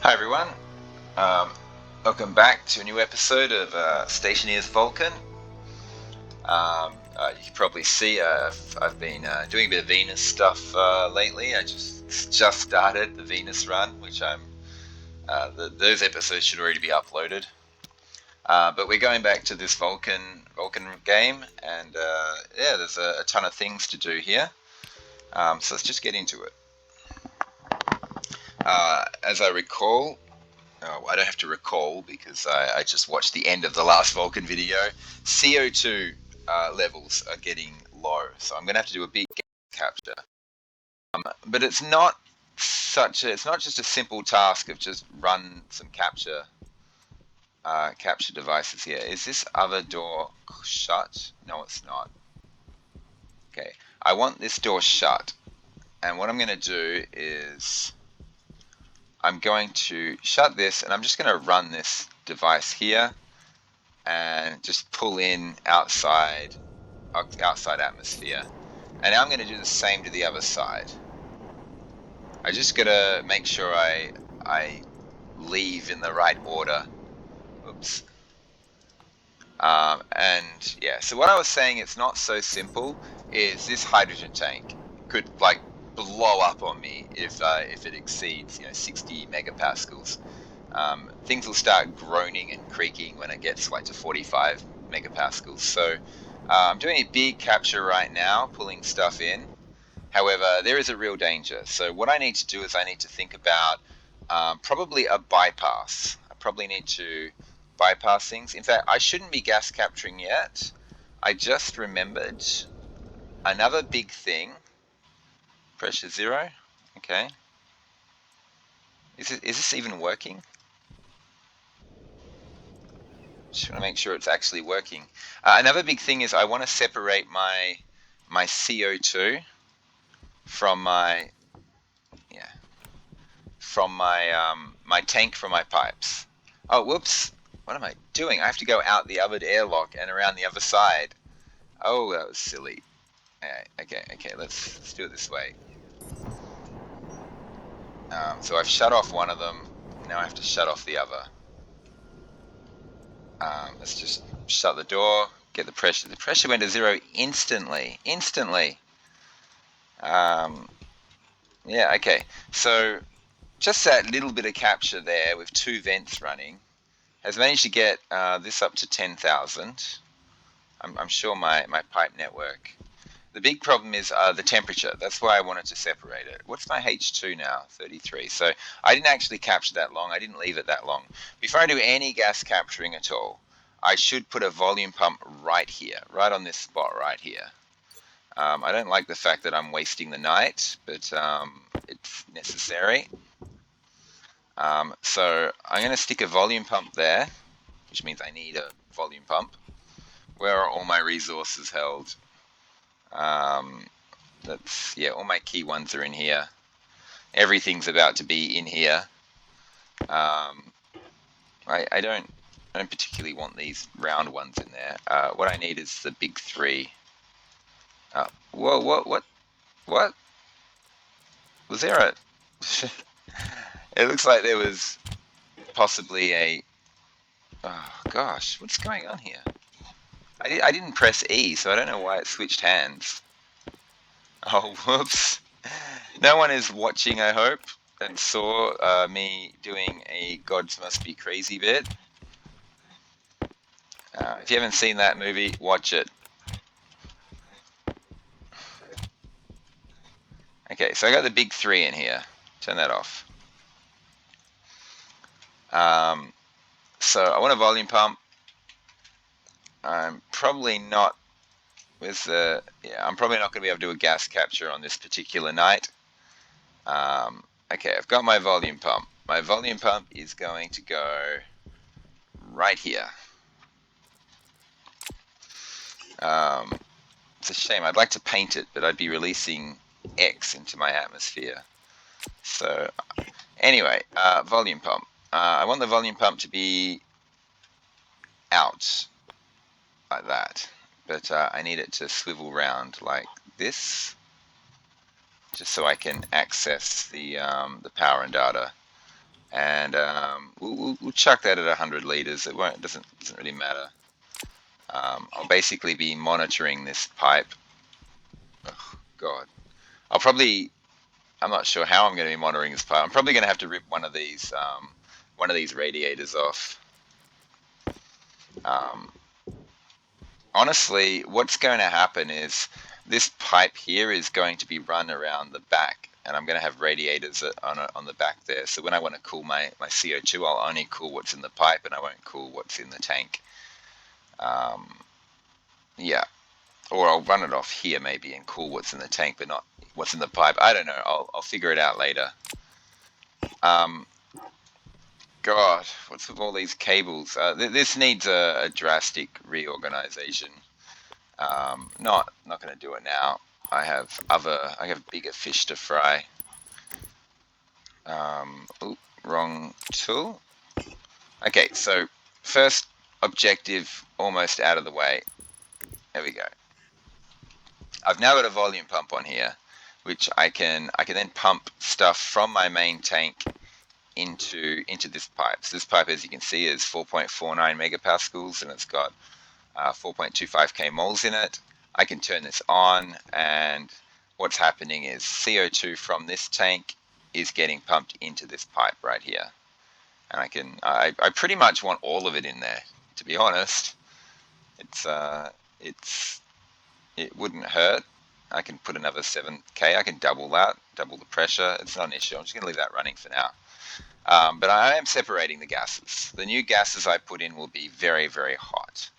Hi everyone, um, welcome back to a new episode of Stationeers Vulcan. You can probably see I've been doing a bit of Venus stuff lately. I just started the Venus run, which those episodes should already be uploaded. But we're going back to this Vulcan game, and yeah, there's a ton of things to do here. So let's just get into it. As I recall, I don't have to recall because I just watched the end of the last Vulcan video. CO2 levels are getting low, so I'm going to have to do a big capture. But it's not just a simple task of just run some capture devices here. Is this other door shut? No, it's not. Okay, I want this door shut, and what I'm going to do is I'm going to shut this, and I'm just going to run this device here and just pull in outside atmosphere. And now I'm going to do the same to the other side. I just got to make sure I leave in the right order. Oops. And yeah, so what I was saying, it's not so simple, is this hydrogen tank could like blow up on me if it exceeds 60 megapascals. Things will start groaning and creaking when it gets like to 45 megapascals. So I'm doing a big capture right now, pulling stuff in. However, there is a real danger. So what I need to do is I need to think about probably a bypass. I probably need to bypass things. In fact, I shouldn't be gas capturing yet. I just remembered another big thing. Pressure 0. Okay. Is this even working? Just want to make sure it's actually working. Another big thing is I want to separate my CO2 from my my tank from my pipes. Oh, whoops! What am I doing? I have to go out the other airlock and around the other side. Oh, that was silly. Okay. Let's do it this way. So I've shut off one of them. Now I have to shut off the other. Let's just shut the door. Get the pressure. The pressure went to 0 instantly. Yeah, okay. So just that little bit of capture there with 2 vents running has managed to get this up to 10,000. I'm sure my pipe network. The big problem is the temperature. That's why I wanted to separate it. What's my H2 now? 33. So I didn't actually capture that long. I didn't leave it that long. Before I do any gas capturing at all, I should put a volume pump right here, right on this spot right here. I don't like the fact that I'm wasting the night, but it's necessary. So I'm going to stick a volume pump there, which means I need a volume pump. Where are all my resources held? All my key ones are in here. Everything's about to be in here. I don't particularly want these round ones in there. What I need is the big 3. Whoa, what? Was there a... It looks like there was possibly a... Oh gosh, what's going on here? I didn't press E, so I don't know why it switched hands. Oh, whoops. No one is watching, I hope, and saw me doing a Gods Must Be Crazy bit. If you haven't seen that movie, watch it. Okay, so I got the big 3 in here. Turn that off. So I want a volume pump. I'm probably not I'm probably not going to be able to do a gas capture on this particular night. Okay, I've got my volume pump. My volume pump is going to go right here. It's a shame. I'd like to paint it, but I'd be releasing X into my atmosphere. So anyway, volume pump. I want the volume pump to be out like that, but I need it to swivel round like this, just so I can access the power and data. and we'll chuck that at 100 liters. It won't doesn't really matter. I'll basically be monitoring this pipe. Oh, God, I'll probably I'm not sure how I'm going to be monitoring this pipe. I'm probably going to have to rip one of these radiators off. Um, Honestly, what's going to happen is this pipe here is going to be run around the back, and I'm going to have radiators on the back there. So when I want to cool my CO2, I'll only cool what's in the pipe, and I won't cool what's in the tank. Yeah, or I'll run it off here maybe and cool what's in the tank, but not what's in the pipe. I don't know. I'll figure it out later. Um, God, what's with all these cables? This needs a drastic reorganization. Not going to do it now. I have bigger fish to fry. Ooh, wrong tool. Okay, so first objective almost out of the way. There we go. I've now got a volume pump on here, which I can then pump stuff from my main tank into this pipe. So this pipe, as you can see, is 4.49 megapascals, and it's got 4.25k moles in it. I can turn this on, and what's happening is CO2 from this tank is getting pumped into this pipe right here. And I pretty much want all of it in there, to be honest. It wouldn't hurt. I can put another 7k. I can double that, double the pressure. It's not an issue. I'm just going to leave that running for now. But I am separating the gases. The new gases I put in will be very, very hot.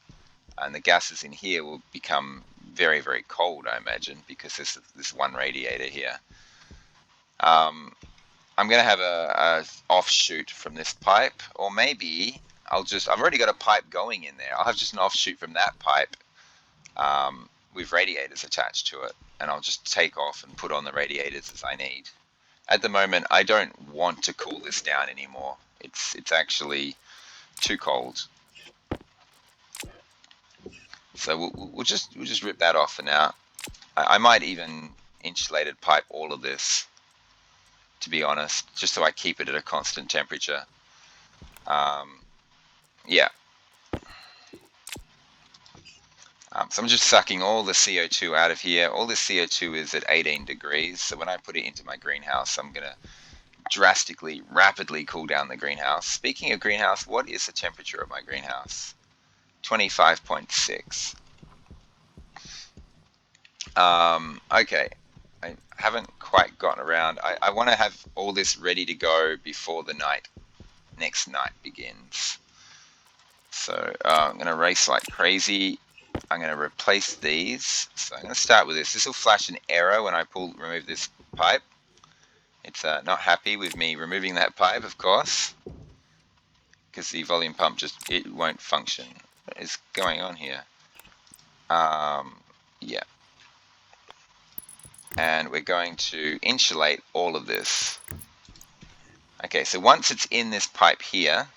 And the gases in here will become very, very cold, I imagine, because there's this one radiator here. I'm going to have a offshoot from this pipe, or maybe I've already got a pipe going in there. I'll have just an offshoot from that pipe with radiators attached to it, and I'll just take off and put on the radiators as I need. At the moment, I don't want to cool this down anymore. It's actually too cold. So we'll just rip that off for now. I might even insulated pipe all of this, to be honest, just so I keep it at a constant temperature. Yeah. So I'm just sucking all the CO2 out of here. All this CO2 is at 18 degrees. So when I put it into my greenhouse, I'm going to drastically, rapidly cool down the greenhouse. Speaking of greenhouse, what is the temperature of my greenhouse? 25.6. Okay. I haven't quite gotten around. I want to have all this ready to go before the next night begins. So I'm going to race like crazy. I'm going to replace these. So I'm going to start with this. This will flash an error when I remove this pipe. It's not happy with me removing that pipe, of course, because the volume pump it won't function. What is going on here? Yeah. And we're going to insulate all of this. Okay, so once it's in this pipe here,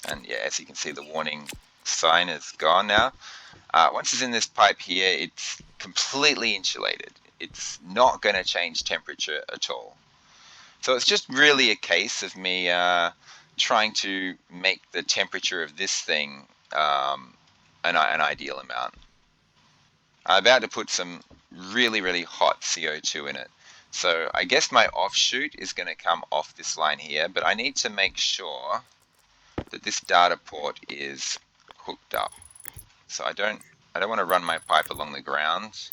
and yeah, as you can see, the warning sign is gone now. Once it's in this pipe here, it's completely insulated. It's not going to change temperature at all. So it's just really a case of me trying to make the temperature of this thing an ideal amount. I'm about to put some really, really hot CO2 in it. So I guess my offshoot is going to come off this line here, but I need to make sure that this data port is hooked up. So I don't want to run my pipe along the ground,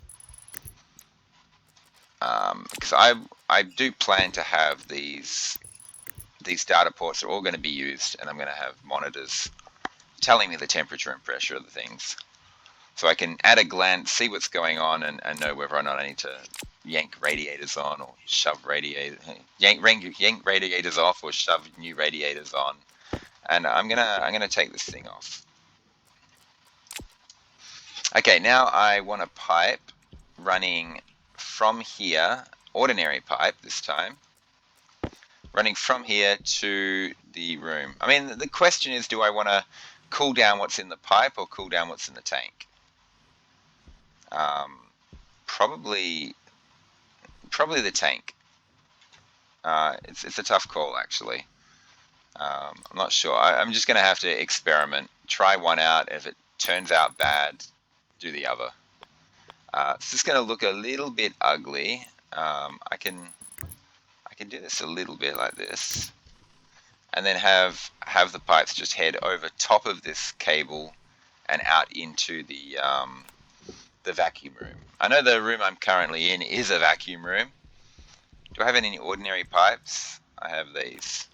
because I do plan to have these data ports are all going to be used, and I'm going to have monitors telling me the temperature and pressure of the things, so I can at a glance see what's going on and know whether or not I need to yank radiators on or shove yank radiators off or shove new radiators on. And I'm gonna take this thing off. Okay, now I want a pipe running from here, ordinary pipe this time, running from here to the room. I mean, the question is, do I want to cool down what's in the pipe or cool down what's in the tank? Probably the tank. It's a tough call, actually. I'm not sure. I'm just going to have to experiment. Try one out. If it turns out bad, do the other. It's just going to look a little bit ugly. I can do this a little bit like this, and then have the pipes just head over top of this cable and out into the vacuum room. I know the room I'm currently in is a vacuum room. Do I have any ordinary pipes? I have these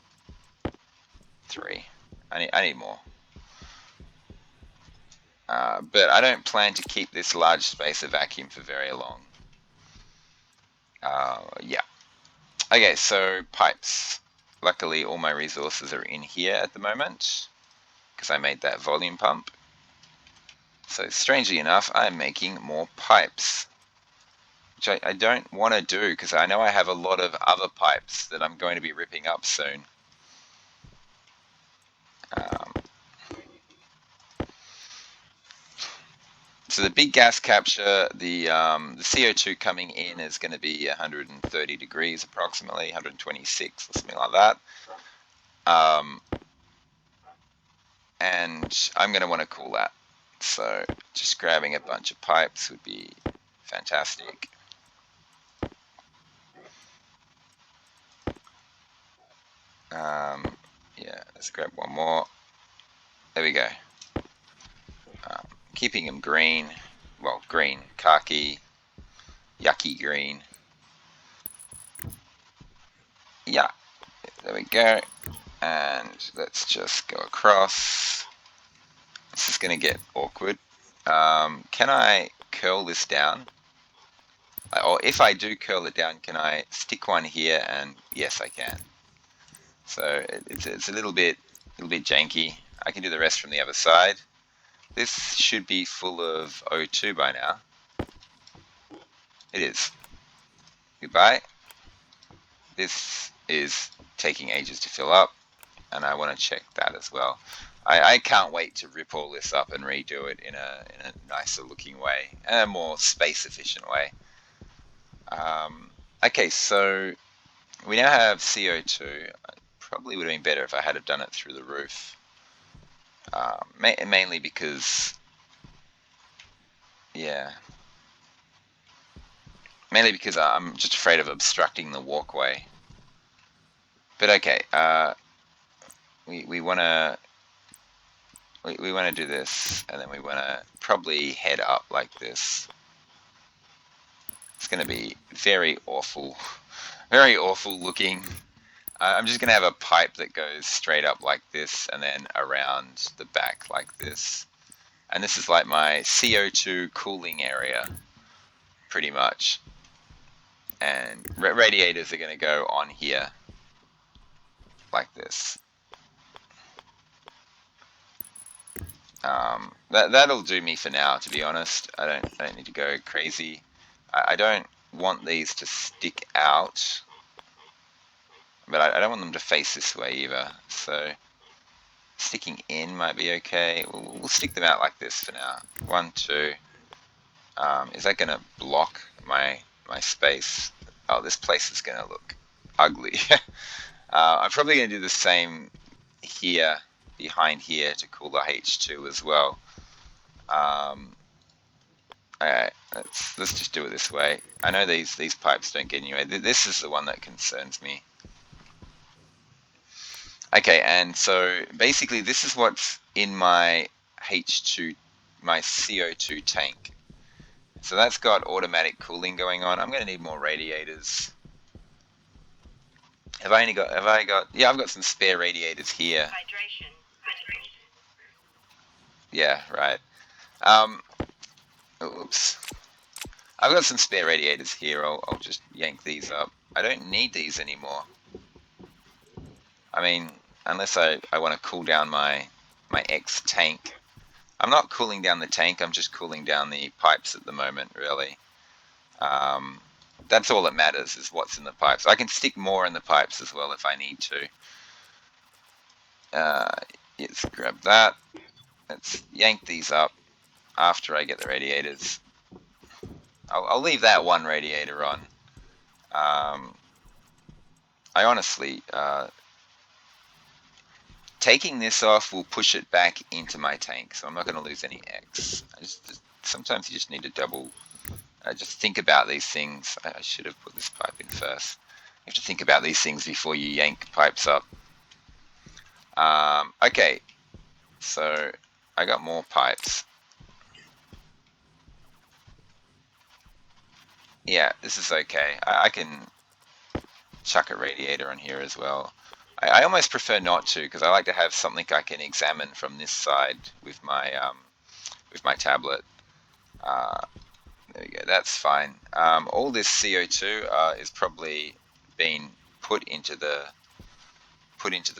3. I need more. But I don't plan to keep this large space a vacuum for very long. Yeah. Okay, so pipes. Luckily, all my resources are in here at the moment because I made that volume pump. So strangely enough, I'm making more pipes, which I don't want to do because I know I have a lot of other pipes that I'm going to be ripping up soon. So the big gas capture, the CO2 coming in is going to be 130 degrees approximately, 126 or something like that. And I'm going to want to cool that. So just grabbing a bunch of pipes would be fantastic. Yeah, let's grab one more. There we go. Keeping them green. Well, green, khaki, yucky green. Yeah, there we go. And let's just go across. This is going to get awkward. Can I curl this down? Or if I do curl it down, can I stick one here? And yes, I can. So it's a little bit janky. I can do the rest from the other side. This should be full of O2 by now. It is. Goodbye. This is taking ages to fill up, and I want to check that as well. I can't wait to rip all this up and redo it in a nicer looking way, and a more space efficient way. Okay, so we now have CO2. It probably would have been better if I had done it through the roof. Mainly because, yeah, mainly because I'm just afraid of obstructing the walkway. But okay, we want to do this, and then we want to probably head up like this. It's going to be very awful looking. I'm just going to have a pipe that goes straight up like this and then around the back like this. And this is like my CO2 cooling area, pretty much. And radiators are going to go on here like this. That'll do me for now, to be honest. I don't need to go crazy. I don't want these to stick out, but I don't want them to face this way either. So sticking in might be okay. We'll stick them out like this for now. 1, 2. Is that going to block my space? Oh, this place is going to look ugly. I'm probably going to do the same here, behind here, to cool the H2 as well. Alright, let's just do it this way. I know these pipes don't get anywhere. This is the one that concerns me. Okay, and so basically this is what's in my H2, my CO2 tank. So that's got automatic cooling going on. I'm going to need more radiators. Have I got, yeah, I've got some spare radiators here. Hydration. Yeah, right. Oops. I've got some spare radiators here. I'll just yank these up. I don't need these anymore. I mean, unless I want to cool down my X tank. I'm not cooling down the tank, I'm just cooling down the pipes at the moment, really. That's all that matters, is what's in the pipes. I can stick more in the pipes as well if I need to. Let's grab that. Let's yank these up after I get the radiators. I'll leave that one radiator on. I honestly, taking this off will push it back into my tank, so I'm not going to lose any X. Sometimes you just need to just think about these things. I should have put this pipe in first. You have to think about these things before you yank pipes up. Okay, so I got more pipes. Yeah, this is okay. I can chuck a radiator on here as well. I almost prefer not to, because I like to have something I can examine from this side with my tablet. There we go. That's fine. All this CO2 is probably been put into the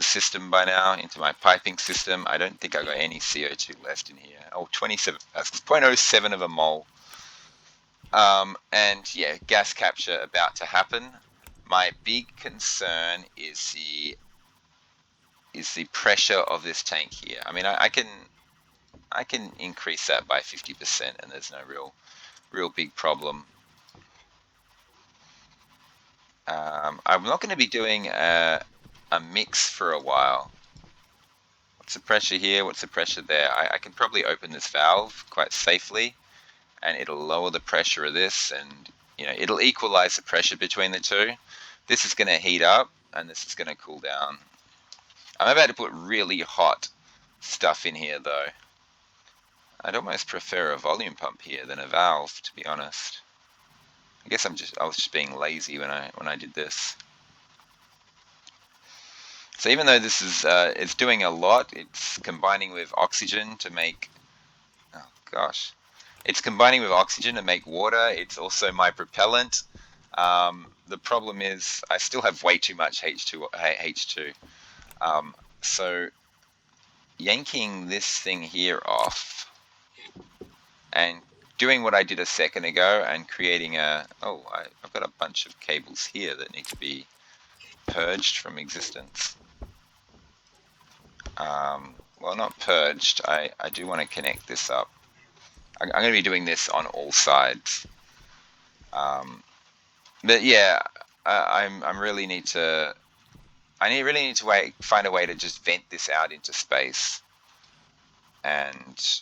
system by now, into my piping system. I don't think I got any CO2 left in here. Oh, 27 pascals, 0.07 of a mole. And yeah, gas capture about to happen. My big concern is the pressure of this tank here. I mean, I can increase that by 50%, and there's no real big problem. I'm not going to be doing a mix for a while. What's the pressure here? What's the pressure there? I can probably open this valve quite safely, and it'll lower the pressure of this, and it'll equalize the pressure between the two. This is going to heat up, and this is going to cool down. I'm about to put really hot stuff in here, though. I'd almost prefer a volume pump here than a valve, to be honest. I guess I was just being lazy when I did this. So even though this is it's doing a lot, it's combining with oxygen to make. Oh gosh, it's combining with oxygen to make water. It's also my propellant. The problem is I still have way too much H2. So yanking this thing here off and doing what I did a second ago and creating I've got a bunch of cables here that need to be purged from existence. Well, not purged. I do want to connect this up. I'm going to be doing this on all sides. But yeah, I really need to. Really need to find a way to just vent this out into space, and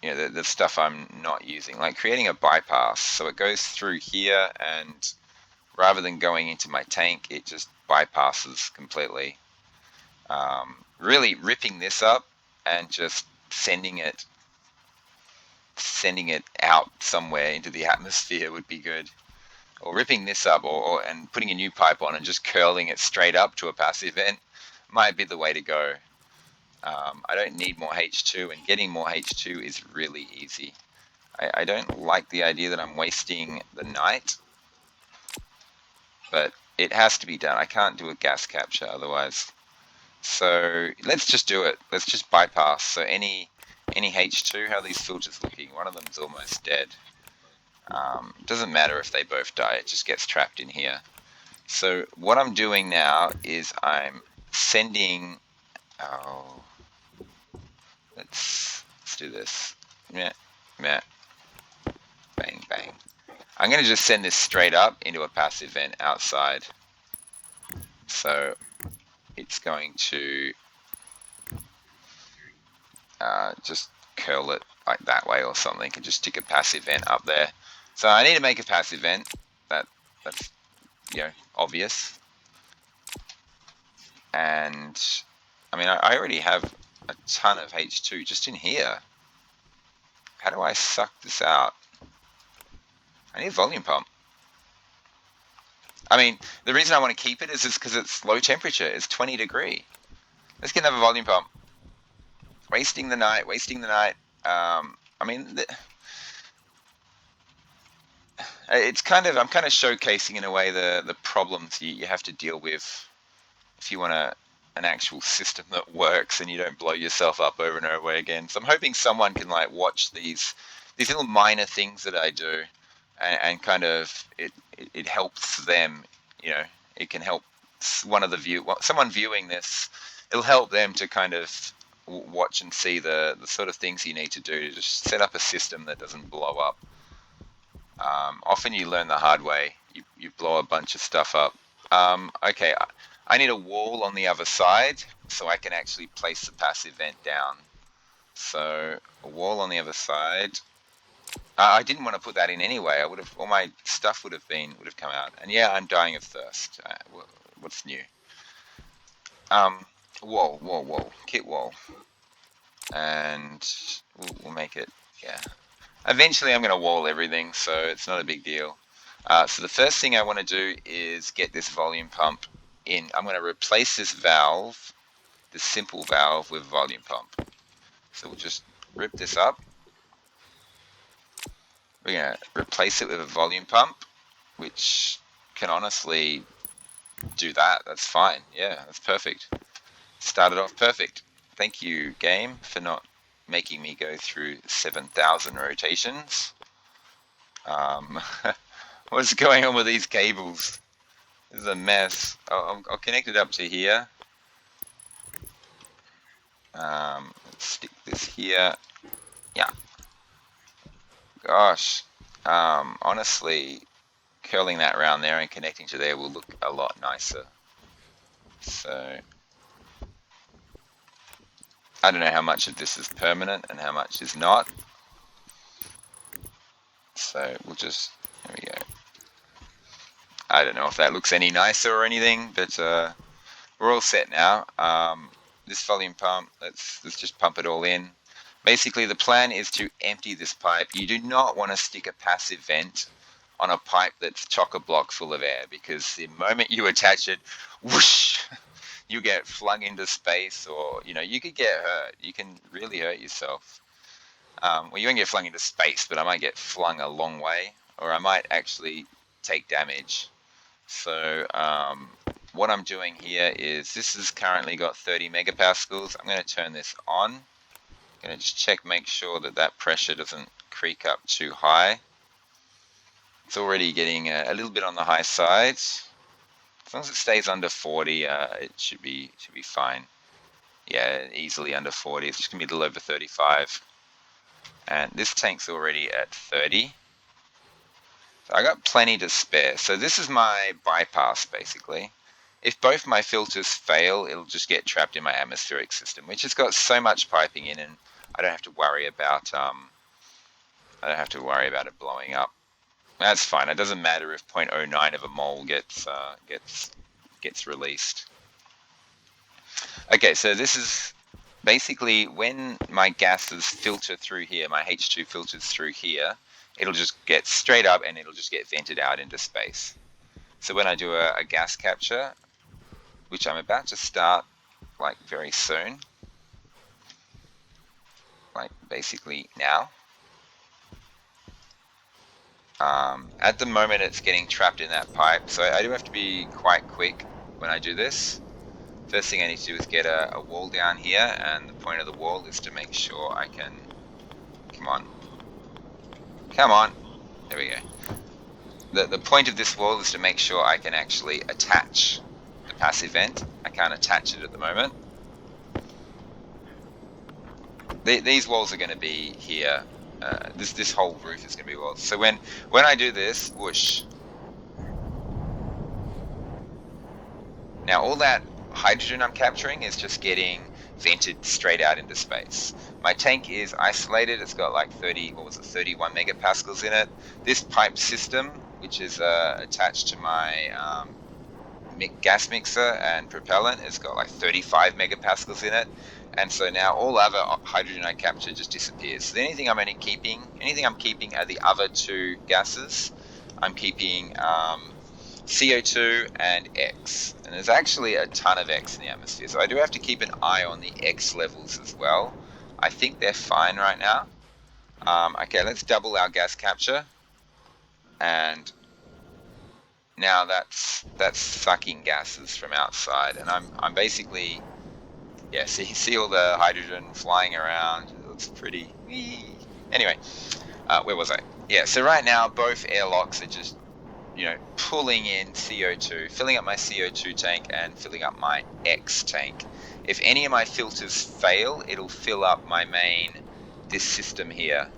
the stuff I'm not using, like creating a bypass, so it goes through here, and rather than going into my tank, it just bypasses completely. Really ripping this up and just sending it out somewhere into the atmosphere would be good. Or ripping this up and putting a new pipe on and just curling it straight up to a passive vent might be the way to go. I don't need more H2, and getting more H2 is really easy. I don't like the idea that I'm wasting the night, but it has to be done. I can't do a gas capture otherwise. So let's just do it. Let's just bypass. So any H2, how are these filters looking? One of them's almost dead. Doesn't matter if they both die, it just gets trapped in here. So what I'm doing now is I'm sending, let's do this. Meh, meh, bang, bang. I'm going to just send this straight up into a passive vent outside. So it's going to just curl it like that way or something, and just stick a passive vent up there. So I need to make a passive vent. That's obvious. And I mean, I already have a ton of H2 just in here. How do I suck this out? I need a volume pump. I mean, the reason I want to keep it is just because it's low temperature. It's 20 degree. Let's get another volume pump. Wasting the night. I mean, I'm kind of showcasing in a way the problems you have to deal with if you want an actual system that works and you don't blow yourself up over and over again. So I'm hoping someone can watch these little minor things that I do, and kind of it helps them. It can help someone viewing this. It'll help them to kind of watch and see the sort of things you need to do to just set up a system that doesn't blow up. Often you learn the hard way. You blow a bunch of stuff up. Okay, I need a wall on the other side so I can actually place the passive vent down. So a wall on the other side. I didn't want to put that in anyway. I would have, all my stuff would have come out. And yeah, I'm dying of thirst. What's new? Um, wall, kit wall, and we'll make it. Yeah. Eventually, I'm going to wall everything, so it's not a big deal. So the first thing I want to do is get this volume pump in. I'm going to replace this valve, this simple valve, with volume pump. So we'll just rip this up. We're going to replace it with a volume pump, which can honestly do that. That's fine. Yeah, that's perfect. Started off perfect. Thank you, game, for not making me go through 7,000 rotations. What's going on with these cables? This is a mess. I'll connect it up to here. Let's stick this here. Yeah. Gosh. Honestly, curling that around there and connecting to there will look a lot nicer. So I don't know how much of this is permanent and how much is not. So we'll just, there we go. I don't know if that looks any nicer or anything, but we're all set now. This volume pump, let's just pump it all in. Basically, the plan is to empty this pipe. You do not want to stick a passive vent on a pipe that's chock-a-block full of air, because the moment you attach it, whoosh, you get flung into space, or you could get hurt. You can really hurt yourself. Well, you won't get flung into space, but I might get flung a long way, or I might actually take damage. So what I'm doing here is, this has currently got 30 megapascals. I'm going to turn this on. I'm going to just check, make sure that pressure doesn't creak up too high. It's already getting a little bit on the high side. As long as it stays under 40, it should be fine. Yeah, easily under 40. It's just going to be a little over 35. And this tank's already at 30. So I got plenty to spare. So this is my bypass, basically. If both my filters fail, it'll just get trapped in my atmospheric system, which has got so much piping in, and I don't have to worry about it blowing up. That's fine. It doesn't matter if 0.09 of a mole gets released. Okay, so this is basically when my gases filter through here, my H2 filters through here, it'll just get straight up and it'll just get vented out into space. So when I do a gas capture, which I'm about to start like very soon, like basically now, at the moment it's getting trapped in that pipe, so I do have to be quite quick when I do this. First thing I need to do is get a wall down here, and the point of the wall is to make sure I can, come on, there we go. The point of this wall is to make sure I can actually attach the passive vent. I can't attach it at the moment. These walls are going to be here. This whole roof is going to be walls. So when I do this, whoosh. Now all that hydrogen I'm capturing is just getting vented straight out into space. My tank is isolated. It's got like 31 megapascals in it. This pipe system, which is attached to my gas mixer and propellant, has got like 35 megapascals in it. And so now all other hydrogen I capture just disappears. So anything I'm keeping are the other two gases. I'm keeping CO2 and X. And there's actually a ton of X in the atmosphere. So I do have to keep an eye on the X levels as well. I think they're fine right now. Okay, let's double our gas capture. And now that's sucking gases from outside. And I'm basically, yeah, see all the hydrogen flying around. It looks pretty. Anyway, where was I? Yeah, so right now both airlocks are just, pulling in CO2, filling up my CO2 tank and filling up my X tank. If any of my filters fail, it'll fill up my main, this system here.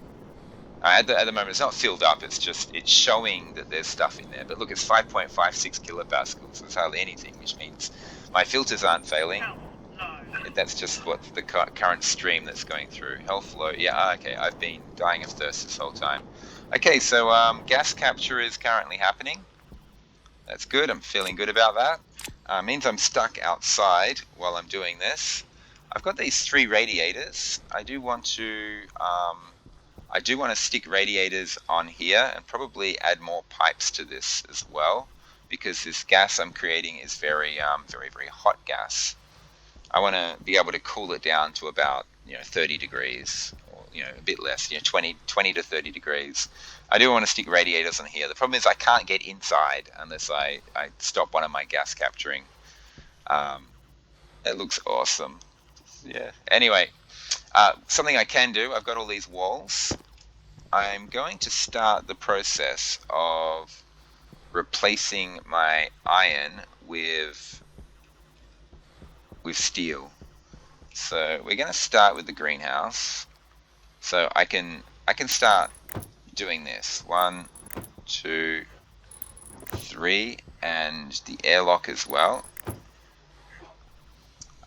At the moment, it's not filled up. It's showing that there's stuff in there. But look, it's 5.56 kilopascals. It's hardly anything, which means my filters aren't failing. That's just what the current stream that's going through. Health low. Yeah, okay. I've been dying of thirst this whole time. Okay, so gas capture is currently happening. That's good. I'm feeling good about that. Means I'm stuck outside while I'm doing this. I've got these 3 radiators. I do want to stick radiators on here and probably add more pipes to this as well, because this gas I'm creating is very, very hot gas. I want to be able to cool it down to about 30 degrees, or a bit less, 20 to 30 degrees. I do want to stick radiators on here. The problem is I can't get inside unless I stop one of my gas capturing. It looks awesome. Yeah. Anyway, something I can do. I've got all these walls. I'm going to start the process of replacing my iron with steel. So we're going to start with the greenhouse. So I can start doing this. 1, 2, 3, and the airlock as well.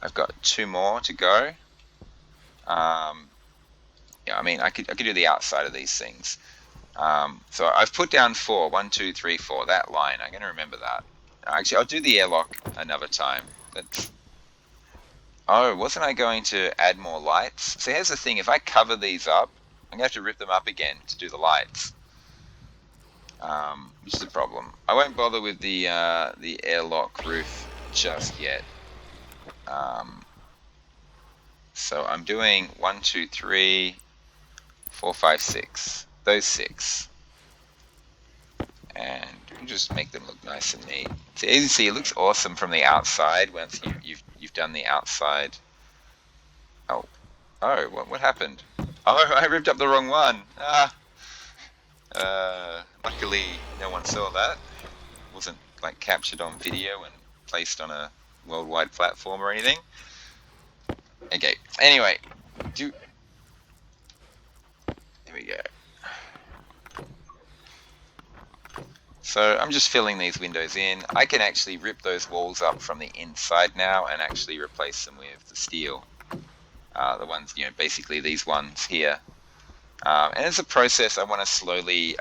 I've got 2 more to go. Yeah, I mean, I could do the outside of these things. So I've put down 4. 1, 2, 3, 4. That line. I'm going to remember that. Actually, I'll do the airlock another time. Oh, wasn't I going to add more lights? So here's the thing. If I cover these up, I'm going to have to rip them up again to do the lights. Which is a problem. I won't bother with the airlock roof just yet. So I'm doing 1, 2, 3, 4, 5, 6. Those 6. And we'll just make them look nice and neat. So as you see, it looks awesome from the outside once you've done the outside. Oh, what happened? Oh, I ripped up the wrong one. Luckily, no one saw that. It wasn't like captured on video and placed on a worldwide platform or anything. Okay. Anyway, here we go. So I'm just filling these windows in. I can actually rip those walls up from the inside now and actually replace them with the steel. The ones, basically these ones here. And it's a process I want to slowly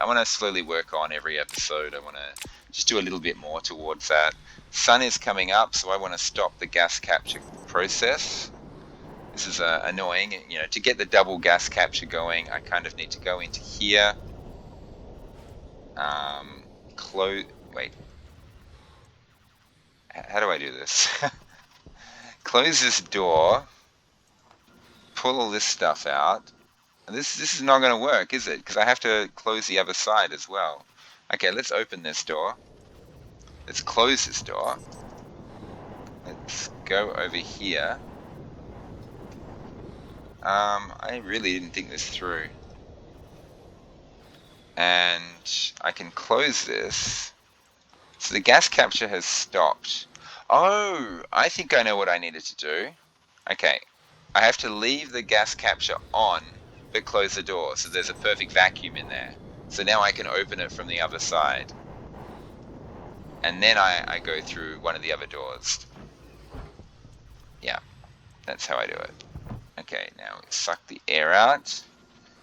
work on every episode. I want to just do a little bit more towards that. Sun is coming up, so I want to stop the gas capture process. This is annoying. To get the double gas capture going, I kind of need to go into here. Wait. How do I do this? Close this door. Pull all this stuff out. This is not going to work, is it? Because I have to close the other side as well. Okay, let's open this door. Let's close this door. Let's go over here. I really didn't think this through. And I can close this. So the gas capture has stopped. Oh, I think I know what I needed to do. Okay, I have to leave the gas capture on, but close the door, so there's a perfect vacuum in there. So now I can open it from the other side. And then I go through one of the other doors. Yeah, that's how I do it. Okay, now suck the air out.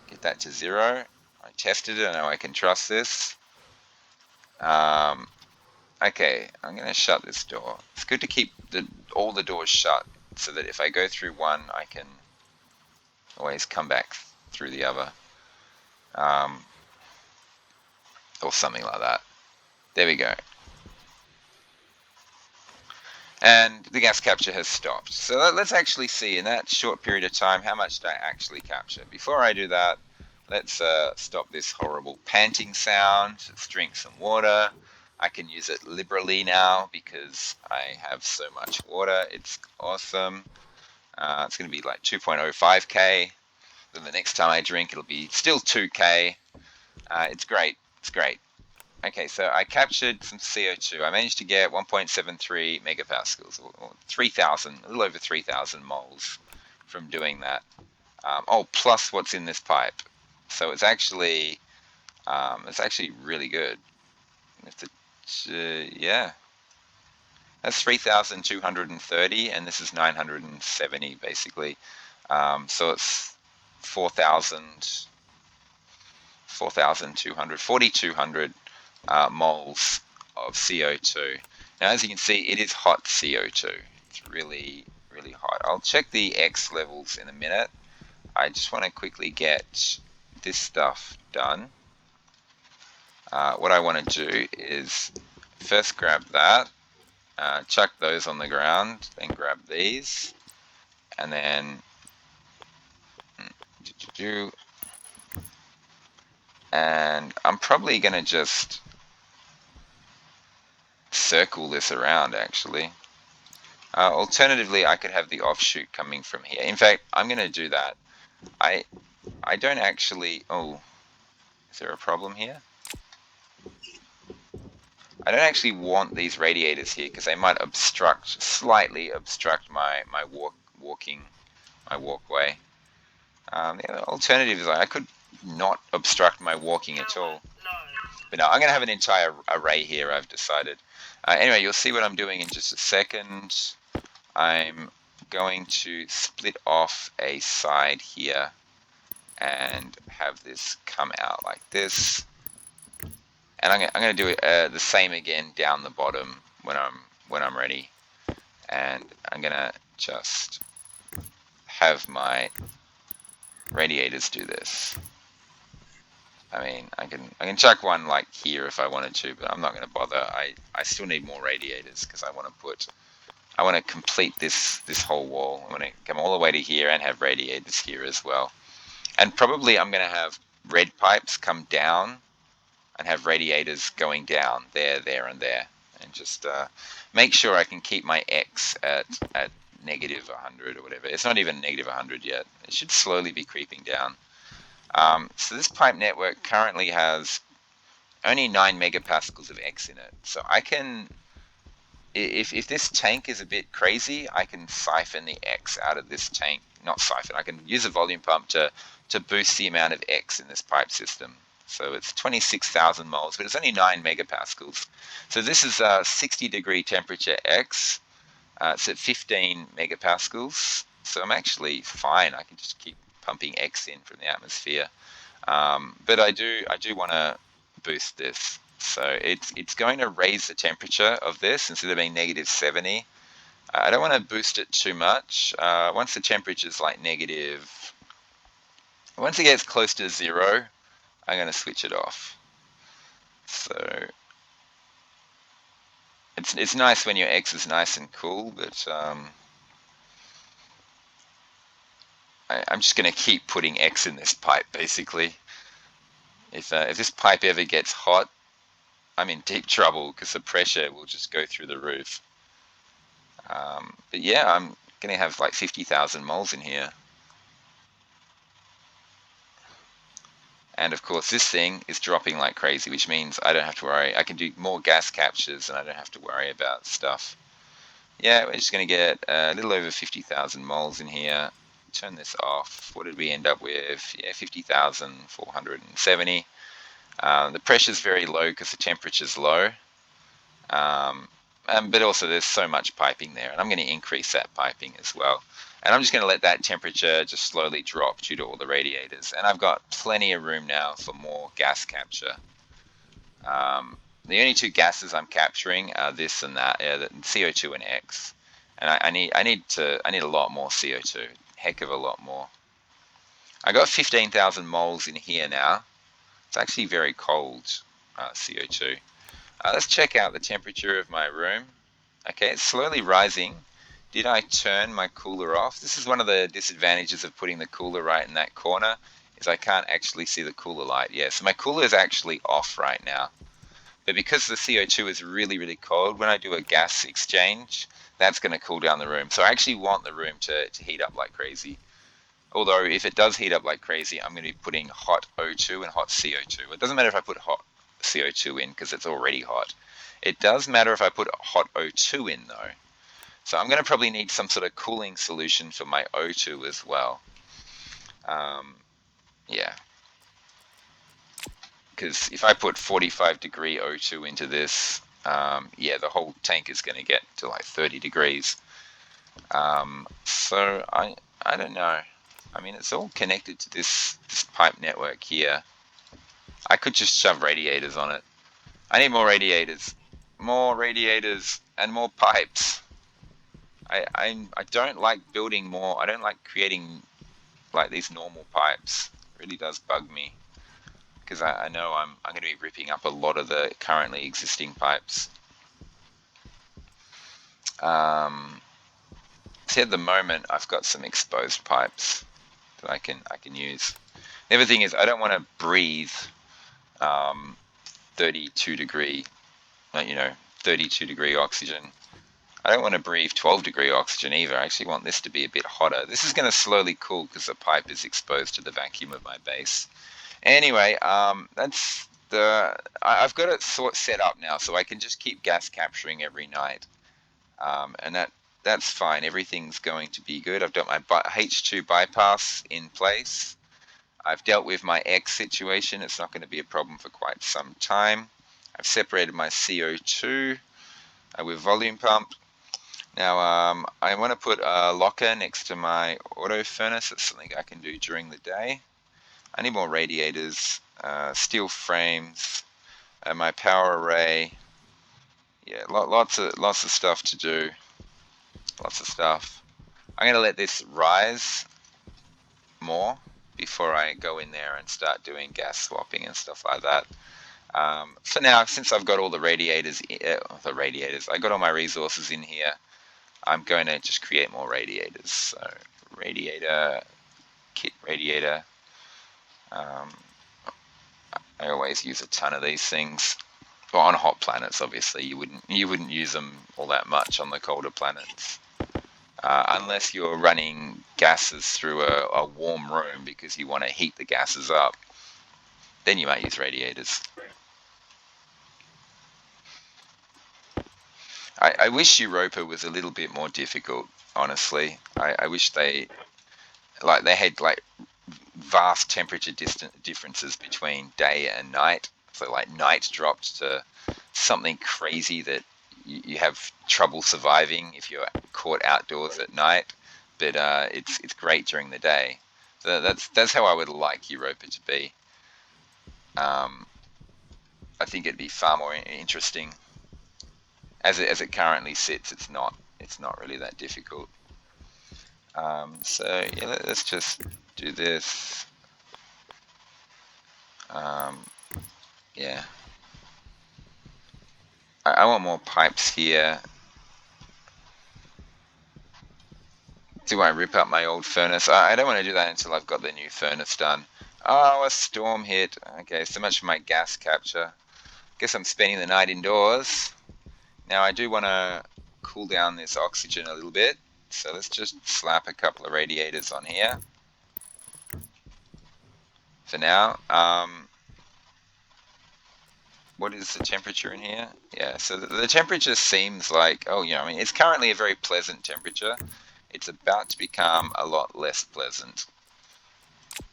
Get that to 0. I tested it, I know I can trust this. Okay, I'm going to shut this door. It's good to keep all the doors shut, so that if I go through one, I can always come back through the other. Or something like that. There we go. And the gas capture has stopped. So let's actually see in that short period of time how much did I actually capture. Before I do that, let's stop this horrible panting sound. Let's drink some water. I can use it liberally now because I have so much water. It's awesome. It's going to be like 2.05k. Then the next time I drink, it'll be still 2k. It's great. It's great. Okay, so I captured some CO2. I managed to get 1.73 megapascals, or 3,000, a little over 3,000 moles from doing that. Plus what's in this pipe. So it's actually really good. If yeah, that's 3,230, and this is 970 basically. So it's 4,000, 4,200, 4,200 moles of CO2. Now, as you can see, it is hot CO2. It's really, really hot. I'll check the X levels in a minute. I just want to quickly get this stuff done. What I want to do is first grab that, chuck those on the ground, then grab these, and then and I'm probably going to just circle this around actually. Alternatively, I could have the offshoot coming from here. In fact, I'm going to do that. I I don't actually. Oh, is there a problem here? I don't actually want these radiators here because they might slightly obstruct my walkway. The alternative is I could not obstruct my walking at all. But no, I'm going to have an entire array here, I've decided. Anyway, you'll see what I'm doing in just a second. I'm going to split off a side here and have this come out like this. And I'm going to do it the same again down the bottom when I'm ready. And I'm going to just have my radiators do this. I mean, I can chuck one like here if I wanted to, but I'm not going to bother. I still need more radiators because I want to complete this whole wall. I want to come all the way to here and have radiators here as well. And probably I'm going to have red pipes come down and have radiators going down there, and there, and just make sure I can keep my X at negative 100 or whatever. It's not even negative 100 yet. It should slowly be creeping down. So this pipe network currently has only 9 megapascals of X in it. So I can, if this tank is a bit crazy, I can siphon the X out of this tank. Not siphon, I can use a volume pump to boost the amount of X in this pipe system. So it's 26,000 moles, but it's only 9 megapascals. So this is 60-degree temperature X. It's at 15 megapascals. So I'm actually fine. I can just keep pumping X in from the atmosphere. But I do want to boost this. So it's going to raise the temperature of this instead of being negative 70. I don't want to boost it too much. Once the temperature is like once it gets close to 0, I'm going to switch it off. So it's nice when your X is nice and cool, but I'm just going to keep putting X in this pipe basically. If this pipe ever gets hot, I'm in deep trouble because the pressure will just go through the roof. But yeah, I'm going to have like 50,000 moles in here. And of course, this thing is dropping like crazy, which means I don't have to worry. I can do more gas captures and I don't have to worry about stuff. Yeah, we're just going to get a little over 50,000 moles in here. Turn this off. What did we end up with? Yeah, 50,470. The pressure's very low because the temperature's low. But also there's so much piping there, and I'm going to increase that piping as well. And I'm just going to let that temperature just slowly drop due to all the radiators. And I've got plenty of room now for more gas capture. The only two gases I'm capturing are this and that, CO2 and X. And I need a lot more CO2, heck of a lot more. I got 15,000 moles in here now. It's actually very cold, CO2. Let's check out the temperature of my room. Okay, it's slowly rising. Did I turn my cooler off? This is one of the disadvantages of putting the cooler right in that corner, is I can't actually see the cooler light. Yeah, so my cooler is actually off right now. But because the CO2 is really, really cold, when I do a gas exchange, that's going to cool down the room. So I actually want the room to heat up like crazy. Although if it does heat up like crazy, I'm going to be putting hot O2 and hot CO2. It doesn't matter if I put hot CO2 in because it's already hot. It does matter if I put hot O2 in though. So I'm going to probably need some sort of cooling solution for my O2 as well. Yeah. because if I put 45 degree O2 into this, yeah, the whole tank is going to get to like 30 degrees. So I don't know. I mean, it's all connected to this pipe network here. I could just shove radiators on it. I need more radiators, and more pipes. I don't like building more. I don't like creating like these normal pipes. It really does bug me because I know I'm going to be ripping up a lot of the currently existing pipes. See, at the moment I've got some exposed pipes that I can use. The other thing is I don't want to breathe 32 degree, 32 degree oxygen. I don't want to breathe 12 degree oxygen either. I actually want this to be a bit hotter. This is going to slowly cool because the pipe is exposed to the vacuum of my base. Anyway, that's I've got it set up now, so I can just keep gas capturing every night, and that's fine. Everything's going to be good. I've got my H2 bypass in place. I've dealt with my X situation. It's not going to be a problem for quite some time. I've separated my CO2 with volume pump. Now, I want to put a locker next to my auto furnace. That's something I can do during the day. I need more radiators, steel frames, my power array. Yeah, lots of stuff to do. Lots of stuff. I'm gonna let this rise more before I go in there and start doing gas swapping and stuff like that. For now, since I've got all the radiators, I got all my resources in here. I'm going to just create more radiators. So radiator, kit radiator. I always use a ton of these things. Well, on hot planets, obviously, you wouldn't use them all that much on the colder planets, unless you're running gases through a warm room because you want to heat the gases up. Then you might use radiators. I wish Europa was a little bit more difficult. Honestly, I wish they had like vast temperature differences between day and night. So like night dropped to something crazy that you have trouble surviving if you're caught outdoors at night. But it's great during the day. So that's how I would like Europa to be. I think it'd be far more interesting. As it currently sits, it's not really that difficult. So yeah, let's just do this. Yeah, I want more pipes here. Do I rip up my old furnace? I don't want to do that until I've got the new furnace done. Oh, a storm hit. Okay, so much for my gas capture. Guess I'm spending the night indoors. Now I do want to cool down this oxygen a little bit. So let's just slap a couple of radiators on here for now. What is the temperature in here? Yeah, so the temperature seems like, I mean, it's currently a very pleasant temperature. It's about to become a lot less pleasant.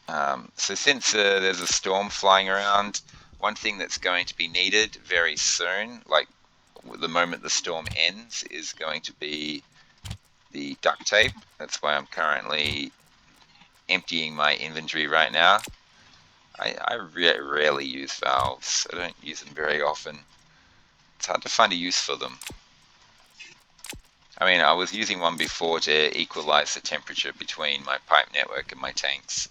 So since there's a storm flying around, one thing that's going to be needed very soon, like the moment the storm ends, is going to be the duct tape. That's why I'm currently emptying my inventory right now. I rarely use valves. I don't use them very often. It's hard to find a use for them. I mean, I was using one before to equalize the temperature between my pipe network and my tanks,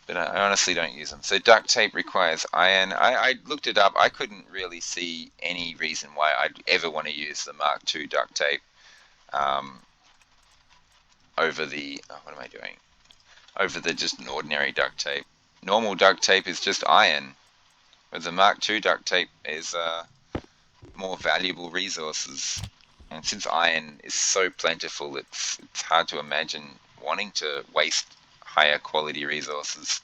but I honestly don't use them. So duct tape requires iron. I looked it up. I couldn't really see any reason why I'd ever want to use the Mark II duct tape over the, what am I doing? Over the just an ordinary duct tape. Normal duct tape is just iron, but the Mark II duct tape is more valuable resources. And since iron is so plentiful, it's hard to imagine wanting to waste higher quality resources.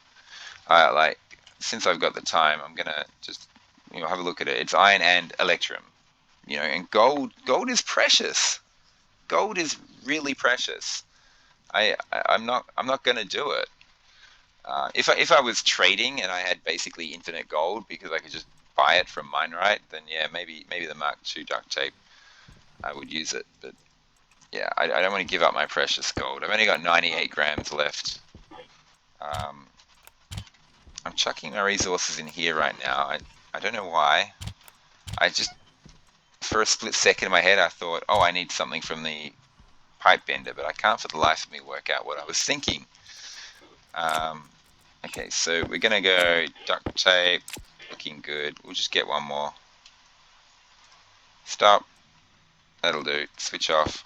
Since I've got the time, I'm gonna just have a look at it. It's iron and electrum, and gold is precious. Gold is really precious. I'm not gonna do it. If I was trading and I had basically infinite gold because I could just buy it from MineRite, then yeah, maybe the Mark II duct tape, I would use it. But yeah, I don't want to give up my precious gold. I've only got 98 grams left. I'm chucking my resources in here right now. I don't know why. I just, for a split second in my head, I thought, oh, I need something from the pipe bender, but I can't for the life of me work out what I was thinking. Okay, so we're gonna go duct tape, looking good. We'll just get one more. Stop. That'll do. Switch off.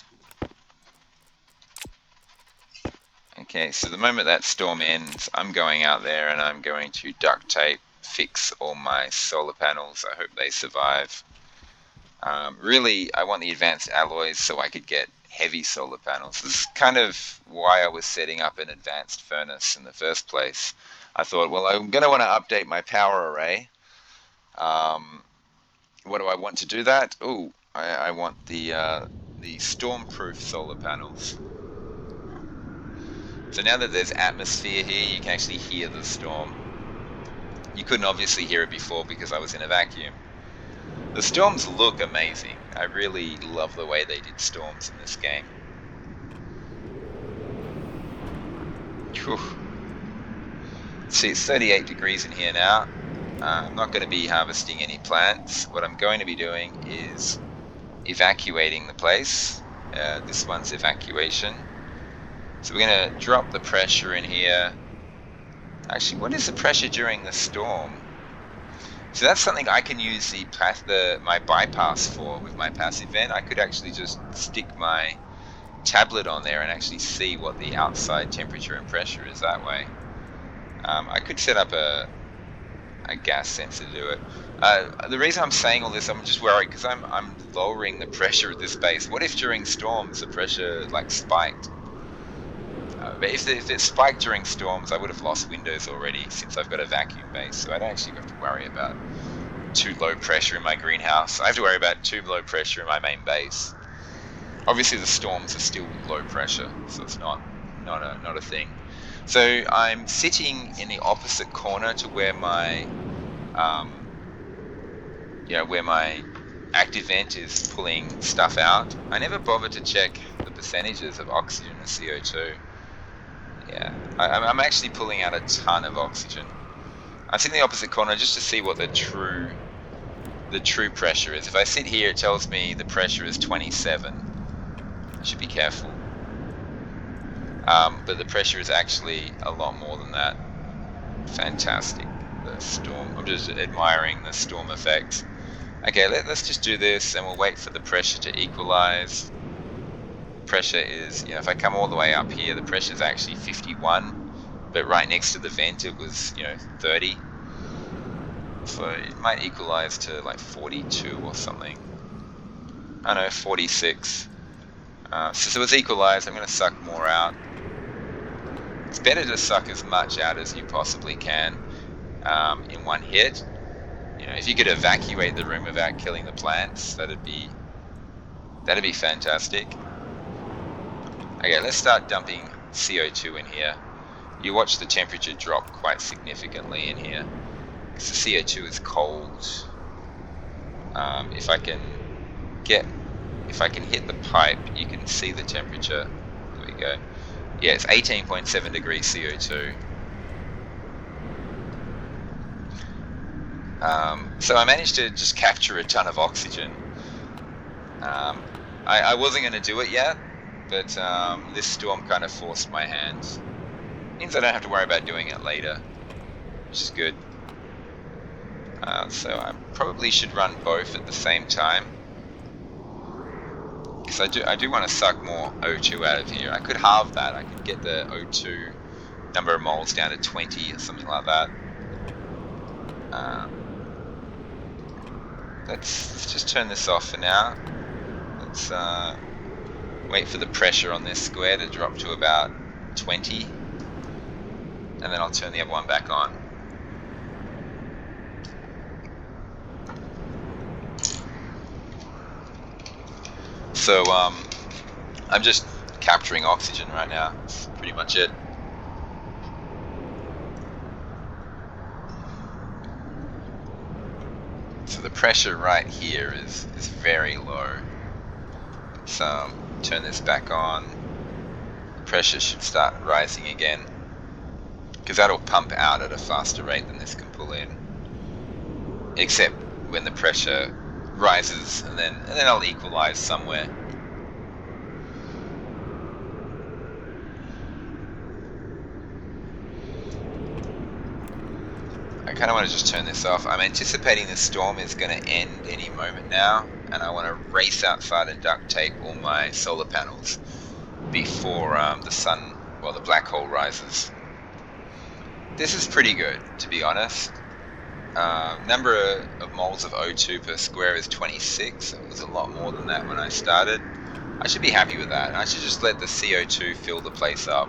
Okay, so the moment that storm ends, I'm going out there and I'm going to duct tape, fix all my solar panels. I hope they survive. Really, I want the advanced alloys so I could get heavy solar panels. This is kind of why I was setting up an advanced furnace in the first place. I thought, well, I'm going to want to update my power array. What do I want to do that? Oh, I want the storm-proof solar panels. So now that there's atmosphere here, you can actually hear the storm. You couldn't obviously hear it before because I was in a vacuum. The storms look amazing. I really love the way they did storms in this game. Whew. See, it's 38 degrees in here now. I'm not going to be harvesting any plants. What I'm going to be doing is evacuating the place. This one's evacuation. So we're going to drop the pressure in here. Actually, what is the pressure during the storm? So that's something I can use my bypass for with my passive vent. I could actually just stick my tablet on there and actually see what the outside temperature and pressure is that way. I could set up a gas sensor to do it. The reason I'm saying all this, I'm just worried because I'm lowering the pressure at this base. What if during storms the pressure like spiked? But if it spiked during storms, I would have lost windows already since I've got a vacuum base, so I don't actually have to worry about too low pressure in my greenhouse. I have to worry about too low pressure in my main base. Obviously the storms are still low pressure, so it's not a thing. So I'm sitting in the opposite corner to where my where my active vent is pulling stuff out. I never bothered to check the percentages of oxygen and CO2. Yeah, I'm actually pulling out a ton of oxygen. I'm sitting in the opposite corner just to see what the true pressure is. If I sit here, it tells me the pressure is 27. I should be careful. But the pressure is actually a lot more than that. Fantastic. The storm. I'm just admiring the storm effect. Okay, let's just do this and we'll wait for the pressure to equalize. Pressure is, if I come all the way up here, the pressure is actually 51, but right next to the vent it was, 30. So it might equalize to like 42 or something. I know, 46. So it's equalized. I'm going to suck more out. It's better to suck as much out as you possibly can in one hit. If you could evacuate the room without killing the plants, that'd be fantastic. Okay, let's start dumping CO2 in here. You watch the temperature drop quite significantly in here because the CO2 is cold. If I can hit the pipe, you can see the temperature. There we go. Yeah, it's 18.7 degrees CO2. So I managed to just capture a ton of oxygen. I wasn't going to do it yet, but this storm kind of forced my hand. Means I don't have to worry about doing it later, which is good. So I probably should run both at the same time, because I do want to suck more O2 out of here. I could halve that. I could get the O2 number of moles down to 20 or something like that. Let's just turn this off for now. Let's wait for the pressure on this square to drop to about 20, and then I'll turn the other one back on. So I'm just capturing oxygen right now. That's pretty much it. the pressure right here is very low. Let's turn this back on. The pressure should start rising again, because that'll pump out at a faster rate than this can pull in. Except when the pressure rises, and then I'll equalize somewhere. I kind of want to just turn this off. I'm anticipating the storm is going to end any moment now, and I want to race outside and duct tape all my solar panels before the sun, well, the black hole rises. This is pretty good, to be honest. Number of moles of O2 per square is 26. It was a lot more than that when I started. I should be happy with that. I should just let the CO2 fill the place up.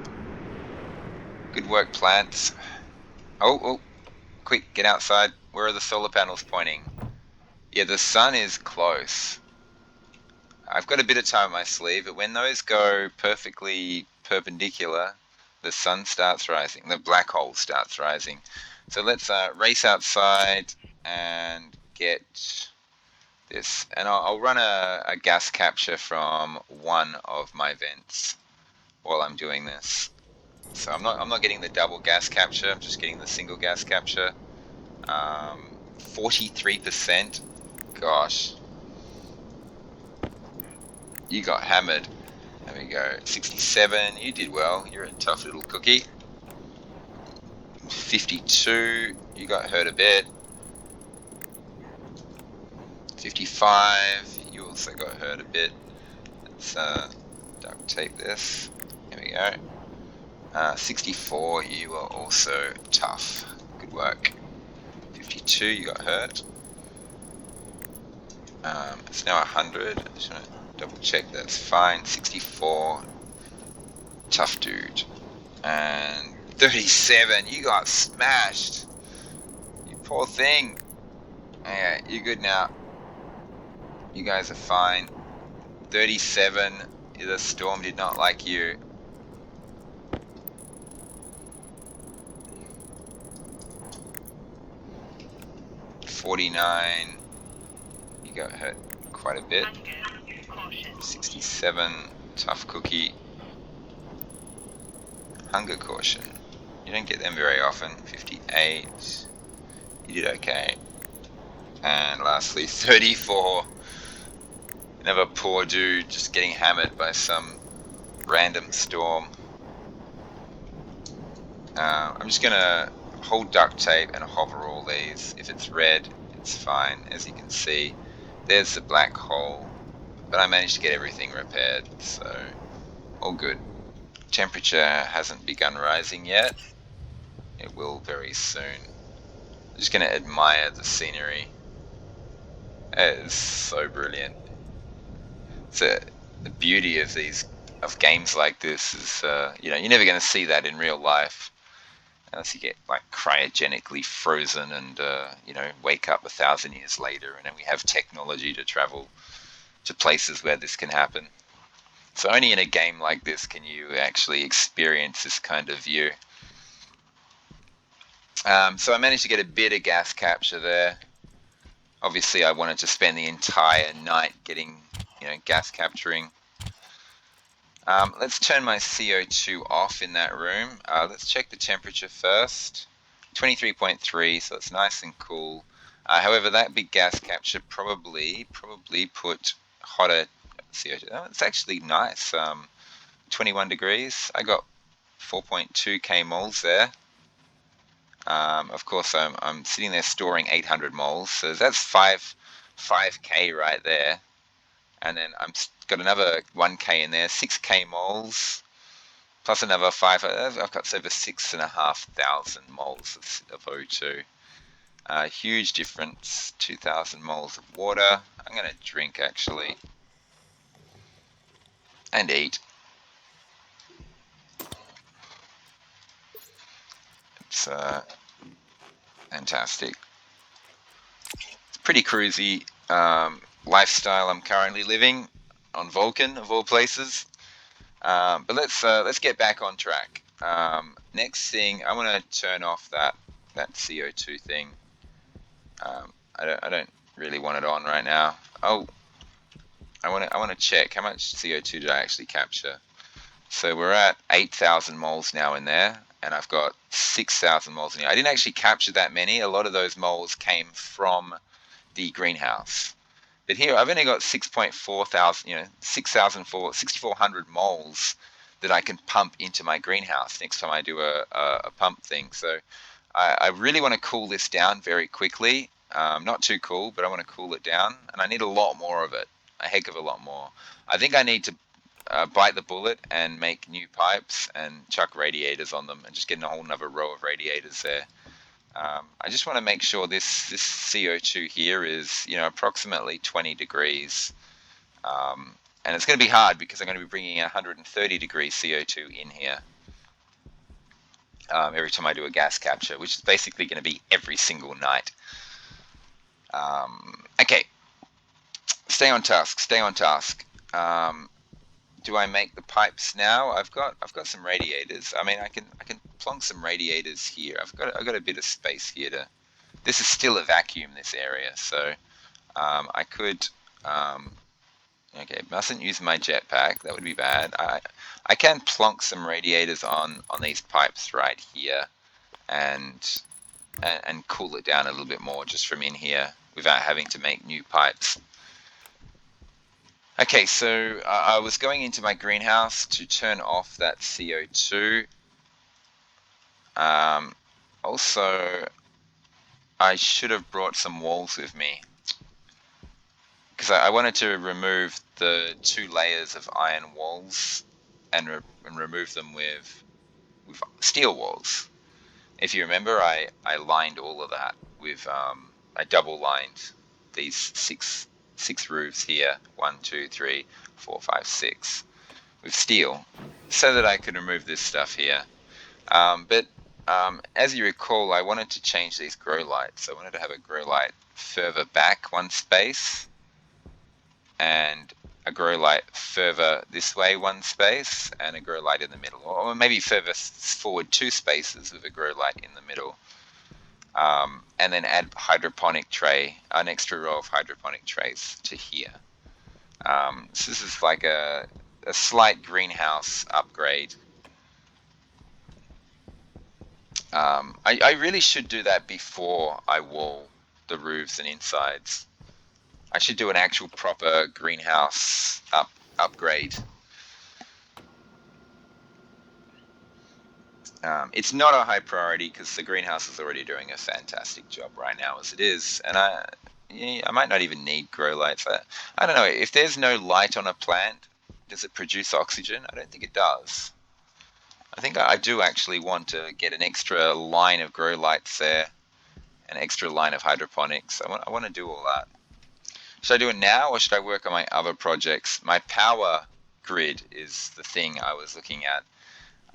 Good work, plants. Oh, quick, get outside. Where are the solar panels pointing? Yeah, the sun is close. I've got a bit of time on my sleeve, but when those go perfectly perpendicular, the sun starts rising, the black hole starts rising. So let's race outside and get this. And I'll run a gas capture from one of my vents while I'm doing this. So I'm not getting the double gas capture, I'm just getting the single gas capture. 43%. Gosh. You got hammered. There we go. 67. You did well. You're a tough little cookie. 52. You got hurt a bit. 55. You also got hurt a bit. Let's duct tape this. Here we go. 64. You were also tough. Good work. 52. You got hurt. It's now 100. I just want to double check that's fine. 64. Tough dude. And 37. You got smashed. You poor thing. Okay, you're good now. You guys are fine. 37. The storm did not like you. $49. You got hurt quite a bit. 67. Tough cookie. Hunger caution. You don't get them very often. 58. You did okay. And lastly, 34. Another poor dude just getting hammered by some random storm. I'm just gonna hold duct tape and hover all these. If it's red, it's fine. As you can see, there's the black hole, but I managed to get everything repaired, so all good. Temperature hasn't begun rising yet. It will very soon. I'm just gonna admire the scenery. It is so brilliant. The beauty of games like this is, you're never going to see that in real life unless you get like cryogenically frozen and wake up 1,000 years later, and then we have technology to travel to places where this can happen. So only in a game like this can you actually experience this kind of view. So I managed to get a bit of gas capture there. Obviously I wanted to spend the entire night getting gas capturing. Let's turn my CO2 off in that room. Let's check the temperature first. 23.3, so it's nice and cool. However, that big gas capture probably put hotter CO2. Oh, it's actually nice. 21 degrees. I got 4.2 kmols there. Of course, I'm sitting there storing 800 moles, so that's 5k right there. And then I'm got another 1k in there, 6k moles, plus another 5. I've got over 6,500 moles of O2. Huge difference. 2,000 moles of water. I'm going to drink actually, and eat. It's fantastic. It's pretty cruisy lifestyle I'm currently living on Vulcan, of all places. But let's get back on track. Next thing, I want to turn off that CO2 thing. I don't really want it on right now. Oh, I want to check how much CO2 did I actually capture. So we're at 8,000 moles now in there, and I've got 6,000 moles in here. I didn't actually capture that many. A lot of those moles came from the greenhouse. But here I've only got 6.4 thousand, 6,400 moles that I can pump into my greenhouse next time I do a pump thing. So I really want to cool this down very quickly. Not too cool, but I want to cool it down, and I need a lot more of it, a heck of a lot more. I think I need to bite the bullet and make new pipes and chuck radiators on them and just get a whole another row of radiators there. I just want to make sure this CO2 here is approximately 20 degrees, and it's going to be hard because I'm going to be bringing 130 degrees CO2 in here every time I do a gas capture, which is basically going to be every single night. Okay, stay on task. Stay on task. Do I make the pipes now? I've got some radiators. I mean, I can plonk some radiators here. I've got a bit of space here to. This is still a vacuum, this area, so I could. Okay, mustn't use my jetpack. That would be bad. I can plonk some radiators on these pipes right here, and cool it down a little bit more just from in here without having to make new pipes. Okay, so I was going into my greenhouse to turn off that CO2. Also, I should have brought some walls with me because I wanted to remove the 2 layers of iron walls and remove them with steel walls. If you remember, I lined all of that with I double lined these six roofs here, 1, 2, 3, 4, 5, 6, with steel, so that I could remove this stuff here. But as you recall, I wanted to change these grow lights. I wanted to have a grow light further back one space, and a grow light further this way one space, and a grow light in the middle, or maybe further forward 2 spaces with a grow light in the middle. And then add hydroponic tray, an extra row of hydroponic trays to here. So this is like a slight greenhouse upgrade. I really should do that before I wall the roofs and insides. I should do an actual proper greenhouse upgrade. It's not a high priority because the greenhouse is already doing a fantastic job right now as it is, and I might not even need grow lights. I don't know, if there's no light on a plant, does it produce oxygen? I don't think it does. I think I do actually want to get an extra line of grow lights there, an extra line of hydroponics. I want to do all that. Should I do it now or should I work on my other projects? My power grid is the thing I was looking at.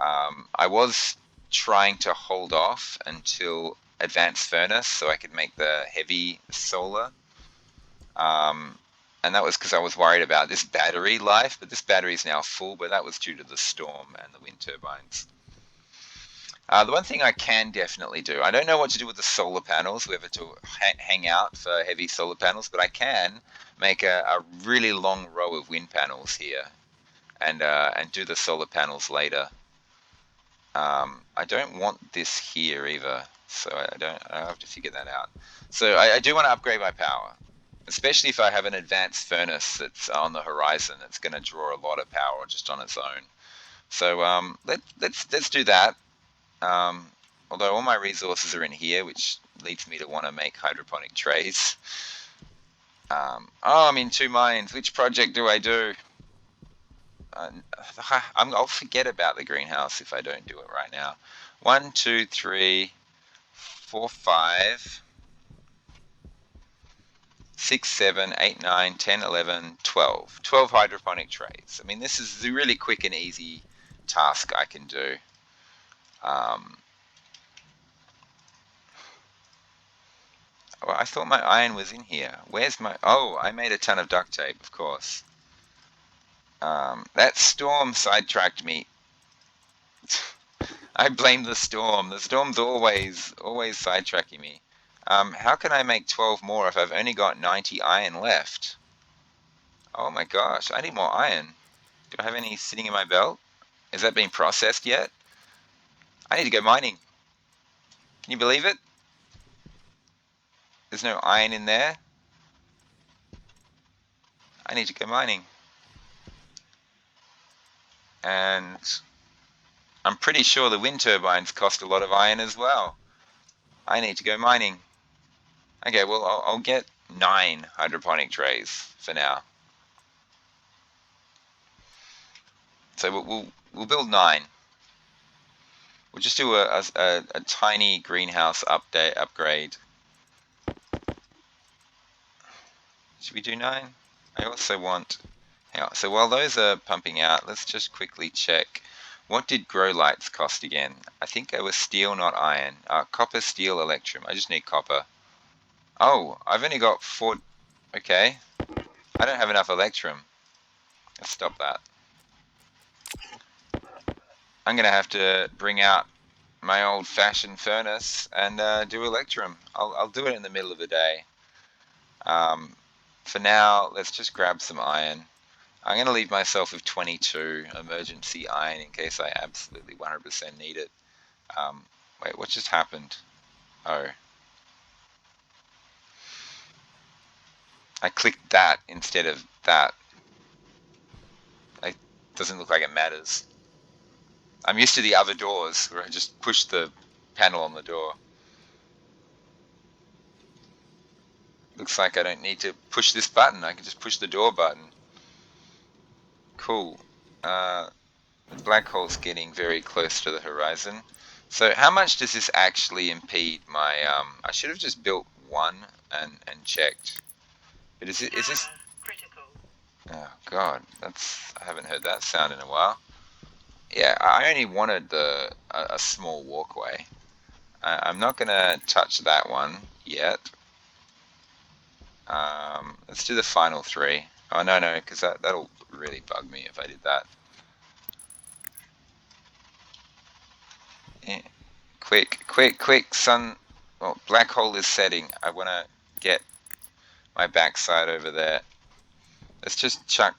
I was trying to hold off until advanced furnace so I could make the heavy solar. And that was because I was worried about this battery life, but this battery is now full, but that was due to the storm and the wind turbines. The one thing I can definitely do, I don't know what to do with the solar panels, whether to hang out for heavy solar panels, but I can make a really long row of wind panels here and do the solar panels later. I don't want this here either, so I have to figure that out. So I do want to upgrade my power, especially if I have an advanced furnace that's on the horizon that's going to draw a lot of power just on its own. So let's do that. Although all my resources are in here, which leads me to want to make hydroponic trays. I'm in 2 minds. Which project do I do? I'll forget about the greenhouse if I don't do it right now. 1, 2, 3, 4, 5, 6, 7, 8, 9, 10, 11, 12. 12 hydroponic trays. I mean, this is a really quick and easy task I can do. Oh, I thought my iron was in here. Where's my... Oh, I made a ton of duct tape, of course. That storm sidetracked me. I blame the storm. The storm's always sidetracking me. How can I make 12 more if I've only got 90 iron left? Oh my gosh, I need more iron. Do I have any sitting in my belt? Is that being processed yet? I need to go mining. Can you believe it? There's no iron in there. I need to go mining. And I'm pretty sure the wind turbines cost a lot of iron as well. I need to go mining. Okay, well, I'll get 9 hydroponic trays for now. So we'll build 9. We'll just do a tiny greenhouse upgrade. Should we do 9? I also want... Hang on. So while those are pumping out, let's just quickly check. What did grow lights cost again? I think they were steel, not iron. Copper, steel, electrum. I just need copper. Oh, I've only got 4... Okay. I don't have enough electrum. Let's stop that. I'm going to have to bring out my old-fashioned furnace and do electrum. I'll do it in the middle of the day. For now, let's just grab some iron. I'm going to leave myself with 22 emergency iron in case I absolutely 100% need it. Wait, what just happened? Oh. I clicked that instead of that. It doesn't look like it matters. I'm used to the other doors where I just push the panel on the door. Looks like I don't need to push this button. I can just push the door button. Cool. The black hole's getting very close to the horizon. So how much does this actually impede my... I should have just built one and checked. But is this... Critical. Oh god, I haven't heard that sound in a while. Yeah, I only wanted a small walkway. I'm not going to touch that one yet. Let's do the final 3. Oh, no, because that'll really bug me if I did that. Yeah. Quick, sun. Well, black hole is setting. I want to get my backside over there. Let's just chuck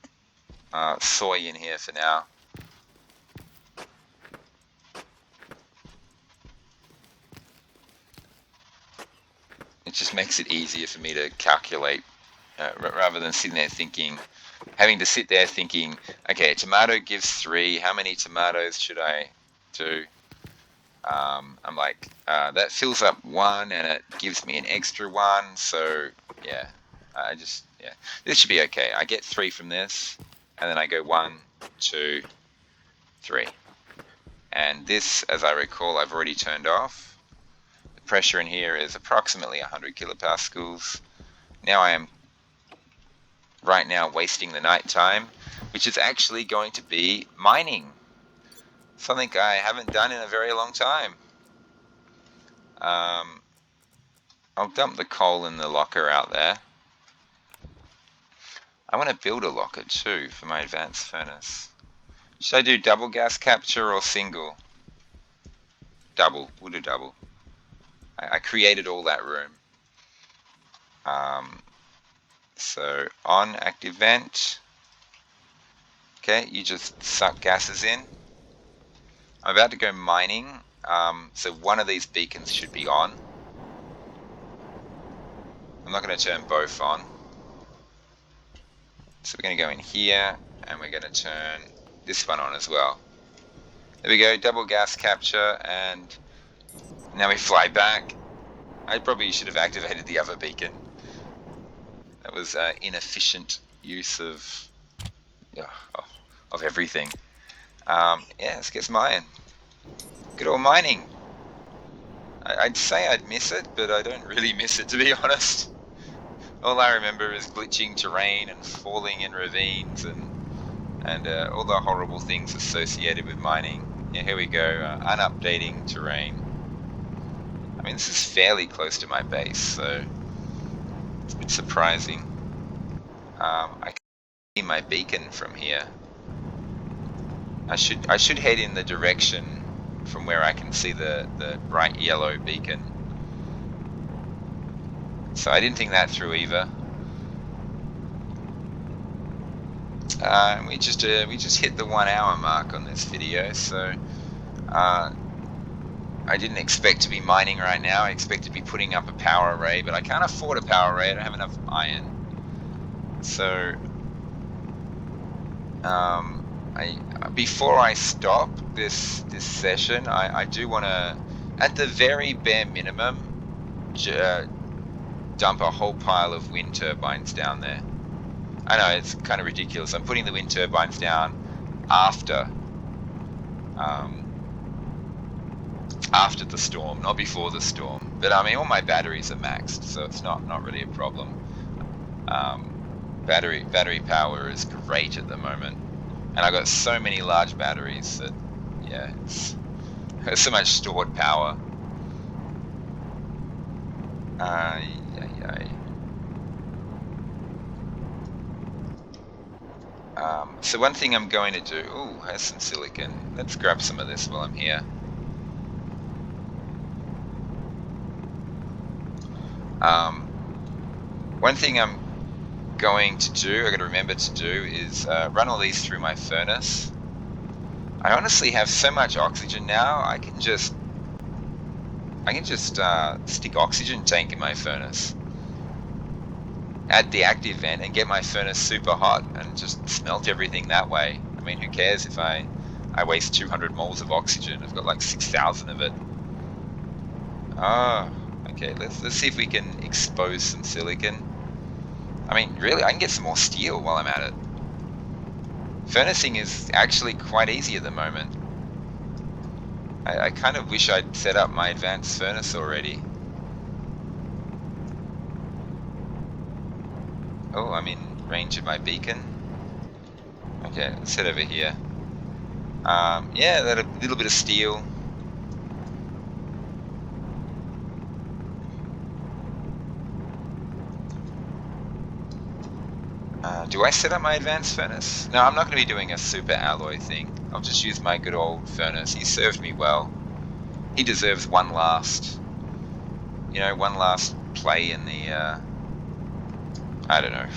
soy in here for now. It just makes it easier for me to calculate rather than sitting there having to sit there thinking, okay, a tomato gives 3, how many tomatoes should I do? I'm like, that fills up 1 and it gives me an extra 1, so yeah, this should be okay. I get 3 from this, and then I go 1, 2, 3. And this, as I recall, I've already turned off. The pressure in here is approximately 100 kilopascals. Now I am right now wasting the night time, which is actually going to be mining. Something I haven't done in a very long time. I'll dump the coal in the locker out there. I want to build a locker too for my advanced furnace. Should I do double gas capture or single? Double. We'll do double. I created all that room. So on active vent. Okay, you just suck gases in. I'm about to go mining. So one of these beacons should be on. I'm not going to turn both on. So we're going to go in here and we're going to turn this one on as well. There we go, double gas capture, and now we fly back. I probably should have activated the other beacon. That was inefficient use of everything. Yeah, let's get some iron. Good old mining. I'd say I'd miss it, but I don't really miss it, to be honest. All I remember is glitching terrain and falling in ravines and all the horrible things associated with mining. Yeah, here we go, unupdating terrain. I mean, this is fairly close to my base, so it's a bit surprising. I can see my beacon from here. I should head in the direction from where I can see the bright yellow beacon. So I didn't think that through either. We just hit the 1 hour mark on this video, so I didn't expect to be mining right now. I expect to be putting up a power array, but I can't afford a power array. I don't have enough iron. So before I stop this session, I do want to, at the very bare minimum, dump a whole pile of wind turbines down there. I know it's kind of ridiculous. I'm putting the wind turbines down after the storm, not before the storm. But I mean, all my batteries are maxed, so it's not really a problem. Battery power is great at the moment, and I've got so many large batteries that, yeah, there's so much stored power. So one thing I'm going to do, ooh, has some silicon. Let's grab some of this while I'm here. One thing I'm going to do, I got to remember to do, is run all these through my furnace. I honestly have so much oxygen now. I can just stick oxygen tank in my furnace, add the active vent, and get my furnace super hot and just smelt everything that way. I mean, who cares if I waste 200 moles of oxygen? I've got like 6,000 of it. Oh, okay. Let's see if we can expose some silicon. I mean, really, I can get some more steel while I'm at it. Furnacing is actually quite easy at the moment. I kind of wish I'd set up my advanced furnace already. Oh, I'm in range of my beacon. Okay, let's head over here. Yeah, that a little bit of steel. Do I set up my advanced furnace? No, I'm not going to be doing a super alloy thing. I'll just use my good old furnace. He served me well. He deserves one last play in the, I don't know.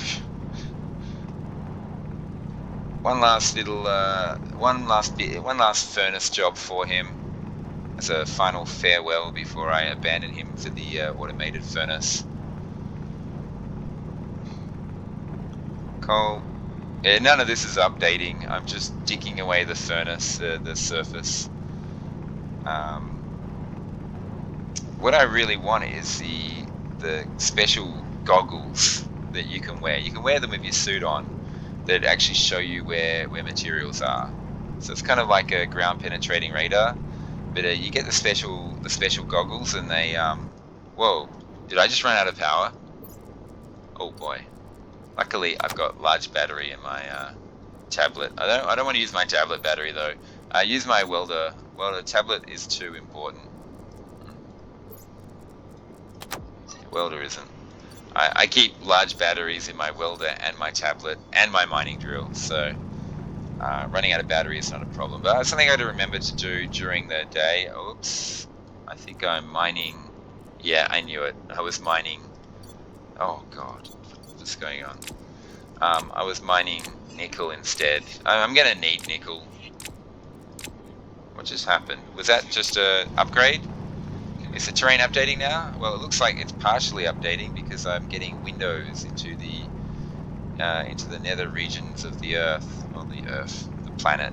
One last furnace job for him as a final farewell before I abandon him for the automated furnace. Coal. Yeah, none of this is updating. I'm just digging away the furnace, the surface. What I really want is the special goggles that you can wear. You can wear them with your suit on, that actually show you where materials are. So it's kind of like a ground penetrating radar, but you get the special goggles, and they whoa, did I just run out of power? Oh boy. Luckily, I've got large battery in my tablet. I don't want to use my tablet battery though. I use my welder. Tablet is too important. Welder isn't. I keep large batteries in my welder and my tablet and my mining drill, so running out of battery is not a problem. But it's something I got to remember to do during the day. Oops, I think I'm mining. Yeah, I knew it. I was mining. Oh god, what's going on? I was mining nickel instead. I'm gonna need nickel. What just happened? Was that just a upgrade? Is the terrain updating now? Well, it looks like it's partially updating because I'm getting windows into the nether regions of the Earth, or the planet.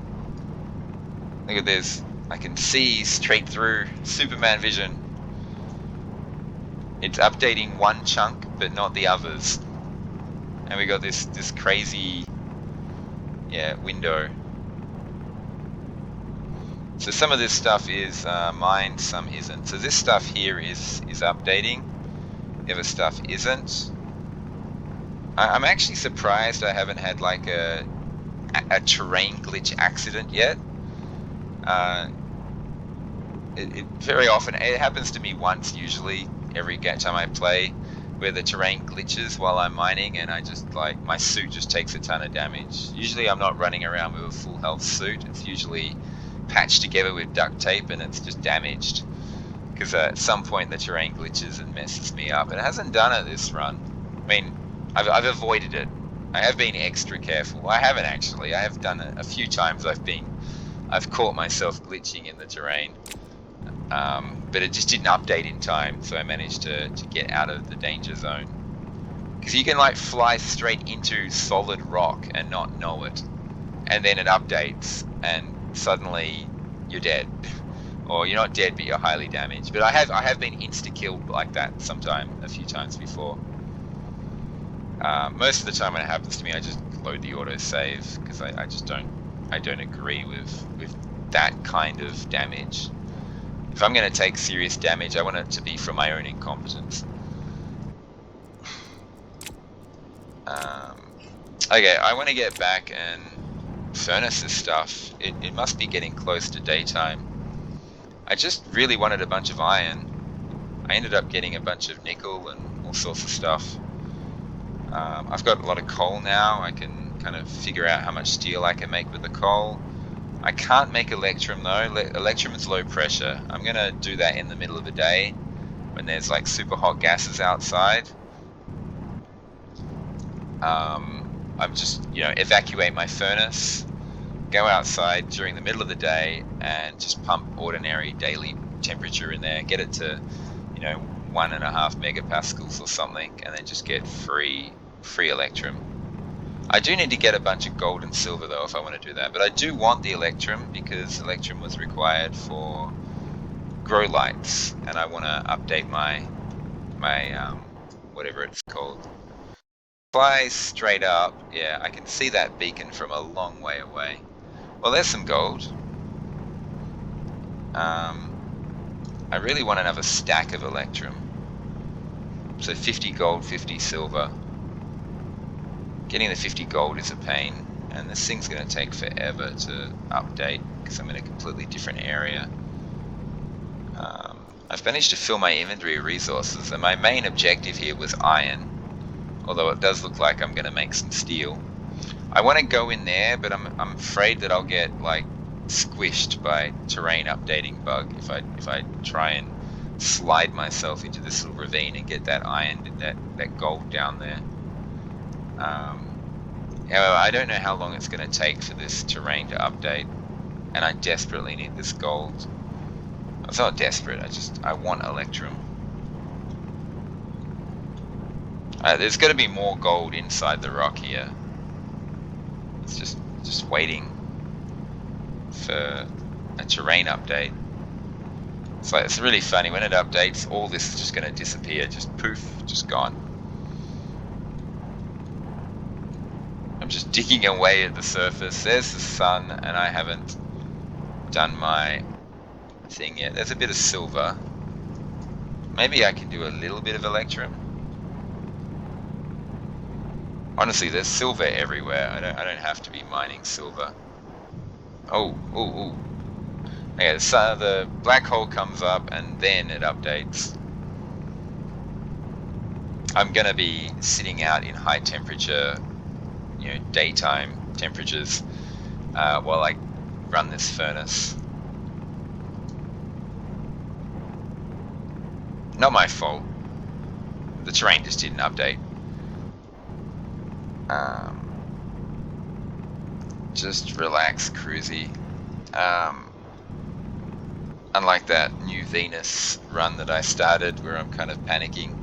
Look at this. I can see straight through. Superman vision. It's updating one chunk, but not the others. And we got this crazy, window. So some of this stuff is mined, some isn't. So this stuff here is updating. The other stuff isn't. I'm actually surprised I haven't had like a terrain glitch accident yet. It very often, it happens to me once usually every time I play, where the terrain glitches while I'm mining, and I just my suit just takes a ton of damage. Usually I'm not running around with a full health suit. It's usually patched together with duct tape and it's just damaged because at some point the terrain glitches and messes me up. It hasn't done it this run. I mean, I've avoided it. I have been extra careful. I haven't actually. I have done it a few times. I've caught myself glitching in the terrain, but it just didn't update in time, so I managed to get out of the danger zone. Because you can like fly straight into solid rock and not know it, and then it updates, and suddenly you're dead. Or you're not dead, but you're highly damaged. But I have been insta-killed like that a few times before. Most of the time when it happens to me, I just load the autosave, because I just don't agree with that kind of damage. If I'm going to take serious damage, I want it to be from my own incompetence. Okay, I want to get back and furnace this stuff. It must be getting close to daytime. I just really wanted a bunch of iron. I ended up getting a bunch of nickel and all sorts of stuff. I've got a lot of coal now. I can kind of figure out how much steel I can make with the coal. I can't make electrum though. Electrum is low pressure. I'm going to do that in the middle of the day when there's like super hot gases outside. I'm just, evacuate my furnace, go outside during the middle of the day and just pump ordinary daily temperature in there, get it to, 1.5 megapascals or something, and then just get free electrum. I do need to get a bunch of gold and silver though if I want to do that, but I do want the electrum because electrum was required for grow lights, and I want to update my whatever it's called. Fly straight up, yeah, I can see that beacon from a long way away. Well, there's some gold. I really want another stack of electrum. So 50 gold, 50 silver. Getting the 50 gold is a pain, and this thing's going to take forever to update because I'm in a completely different area. I've managed to fill my inventory of resources, and my main objective here was iron, although it does look like I'm going to make some steel. I want to go in there, but I'm afraid that I'll get like squished by terrain updating bug if I try and slide myself into this little ravine and get that iron, that gold down there. However, I don't know how long it's going to take for this terrain to update, and I desperately need this gold. It's not desperate, I want electrum. There's got to be more gold inside the rock here. It's just waiting for a terrain update. It's really funny, when it updates, all this is just going to disappear, just poof, just gone. I'm just digging away at the surface. There's the sun, and I haven't done my thing yet. There's a bit of silver. Maybe I can do a little bit of electrum. Honestly, there's silver everywhere. I don't have to be mining silver. Oh. Okay, so the black hole comes up and then it updates. I'm gonna be sitting out in high temperature, daytime temperatures while I run this furnace. Not my fault. The terrain just didn't update. Just relax, cruisy. Unlike that new Venus run that I started where I'm kind of panicking.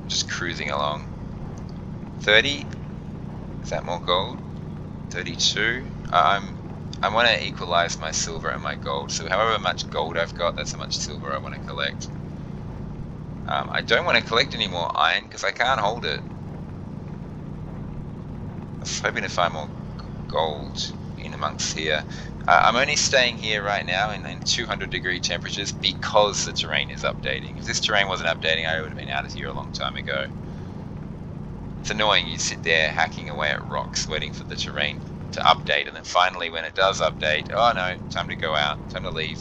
Just cruising along. 30? Is that more gold? 32? I want to equalize my silver and my gold. So however much gold I've got, that's how much silver I want to collect. I don't want to collect any more iron because I can't hold it. I was hoping to find more gold in amongst here. I'm only staying here right now in 200-degree temperatures because the terrain is updating. If this terrain wasn't updating, I would have been out of here a long time ago. It's annoying, you sit there hacking away at rocks waiting for the terrain to update, and then finally when it does update, oh no, time to go out, time to leave.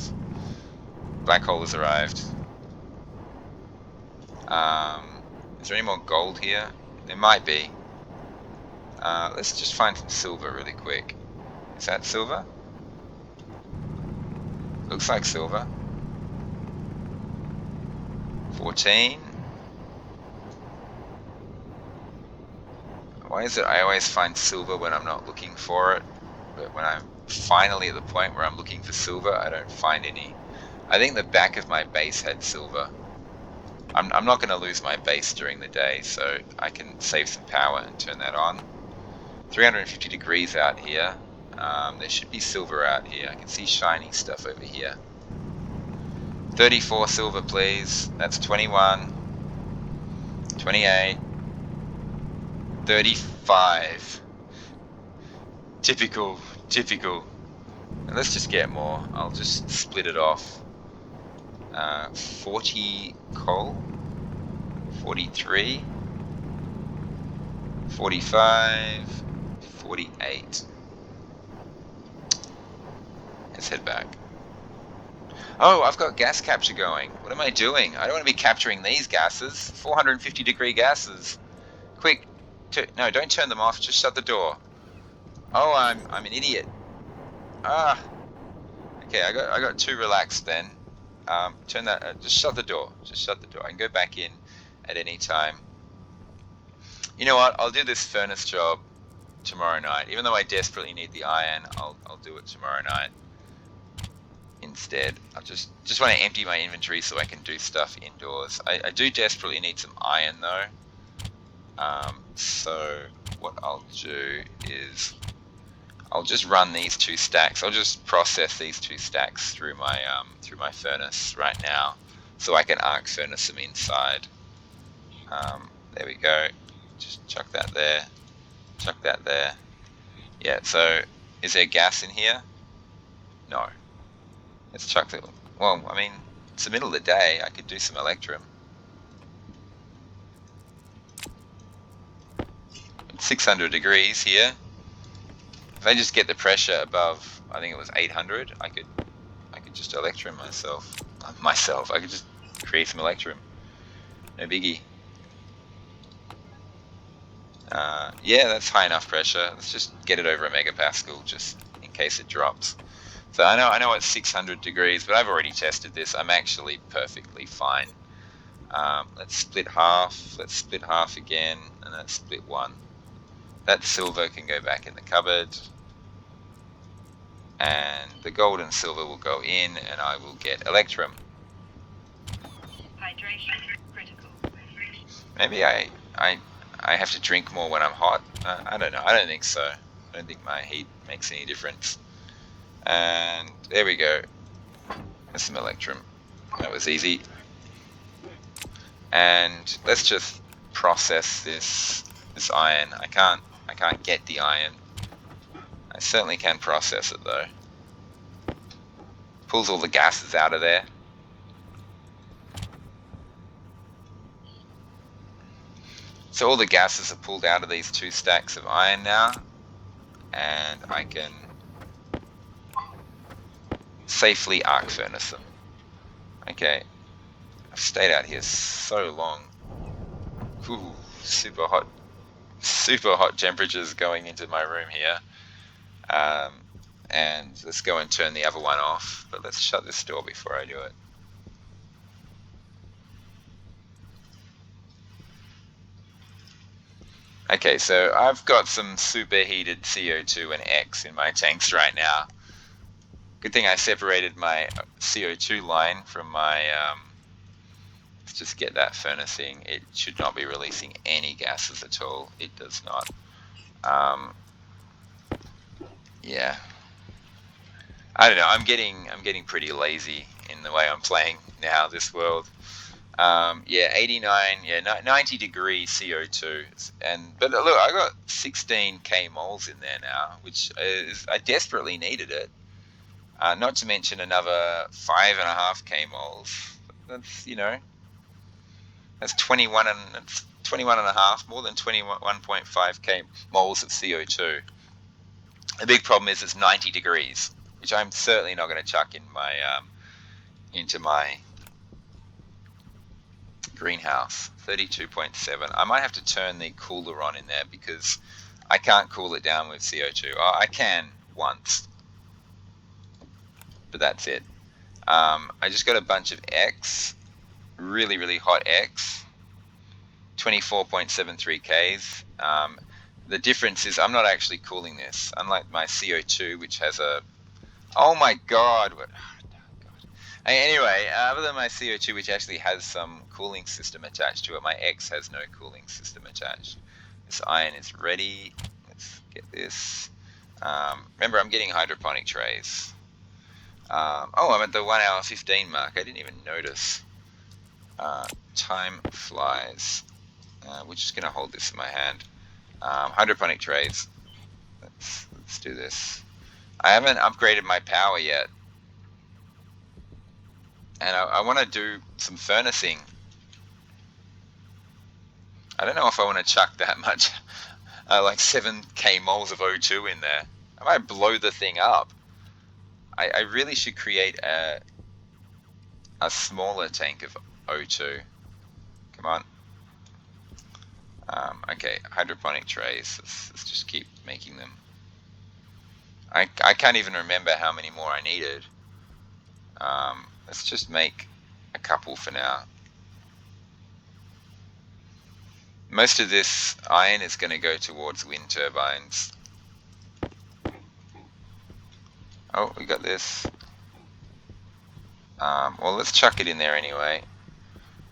Black hole has arrived. Is there any more gold here? There might be. Let's just find some silver really quick. Is that silver? Looks like silver. 14. Why is it I always find silver when I'm not looking for it, but when I'm finally at the point where I'm looking for silver, I don't find any. I think the back of my base had silver. I'm not going to lose my base during the day, so I can save some power and turn that on. 350 degrees out here. There should be silver out here. I can see shiny stuff over here. 34 silver, please. That's 21. 28. 35. Typical. And let's just get more. I'll just split it off. 40 coal. 43. 45. 48. Let's head back. Oh, I've got gas capture going. What am I doing? I don't want to be capturing these gases. 450 degree gases. Quick. No, don't turn them off. Just shut the door. Oh, I'm an idiot. Ah. Okay, I got too relaxed then. Turn that. Just shut the door. Just shut the door. I can go back in at any time. You know what? I'll do this furnace job tomorrow night. Even though I desperately need the iron, I'll do it tomorrow night instead. I just want to empty my inventory so I can do stuff indoors. I do desperately need some iron though. So what I'll do is I'll just run these 2 stacks. I'll just process these 2 stacks through my furnace right now, so I can arc furnace them inside. There we go. Just chuck that there. Chuck that there. Yeah. So is there gas in here? No. Let's chuck it. Well, I mean, it's the middle of the day. I could do some electrum. 600 degrees here. If I just get the pressure above, I think it was 800, I could just electrum myself. I could just create some electrum. No biggie. Yeah, that's high enough pressure. Let's just get it over a megapascal, just in case it drops. So I know it's 600 degrees, but I've already tested this. I'm actually perfectly fine. Let's split half. Let's split half again, and let's split 1. That silver can go back in the cupboard, and the gold and silver will go in, and I will get electrum. Hydration critical. Maybe I have to drink more when I'm hot. I don't know. I don't think so. I don't think my heat makes any difference. And there we go. There's some electrum. That was easy. And let's just process this iron. I can't get the iron. I certainly can process it though. Pulls all the gases out of there. So all the gases are pulled out of these 2 stacks of iron now, and I can safely arc furnace them. Okay, I've stayed out here so long. Ooh, super hot temperatures going into my room here. And let's go and turn the other one off, but let's shut this door before I do it. Okay, so I've got some superheated CO2 and X in my tanks right now. Good thing I separated my CO2 line from my, let's just get that furnacing. It should not be releasing any gases at all. It does not. Yeah. I don't know, I'm getting pretty lazy in the way I'm playing now, this world. Yeah, 89, yeah, 90 degree CO2, but look, I got 16k moles in there now, which is, I desperately needed it. Not to mention another 5.5k moles. That's, you know, that's 21 and a half, more than 21.5k moles of CO2. The big problem is it's 90 degrees, which I'm certainly not going to chuck in my into my greenhouse. 32.7. I might have to turn the cooler on in there because I can't cool it down with CO2. I can once, but that's it. I just got a bunch of X, really, really hot X, 24.73 Ks. The difference is I'm not actually cooling this, unlike my CO2, which has a... Oh my god! What? Anyway, other than my CO2, which actually has some cooling system attached to it, my X has no cooling system attached. This iron is ready. Let's get this. Remember, I'm getting hydroponic trays. Oh, I'm at the 1 hour 15 mark. I didn't even notice. Time flies. We're just going to hold this in my hand. Hydroponic trays. Let's do this. I haven't upgraded my power yet. And I want to do some furnacing. I don't know if I want to chuck that much, like 7k moles of O2 in there. I might blow the thing up. I really should create a smaller tank of O2. Come on. Okay, hydroponic trays. Let's just keep making them. I can't even remember how many more I needed. Let's just make a couple for now. Most of this iron is going to go towards wind turbines. Oh, we got this. Well, let's chuck it in there anyway.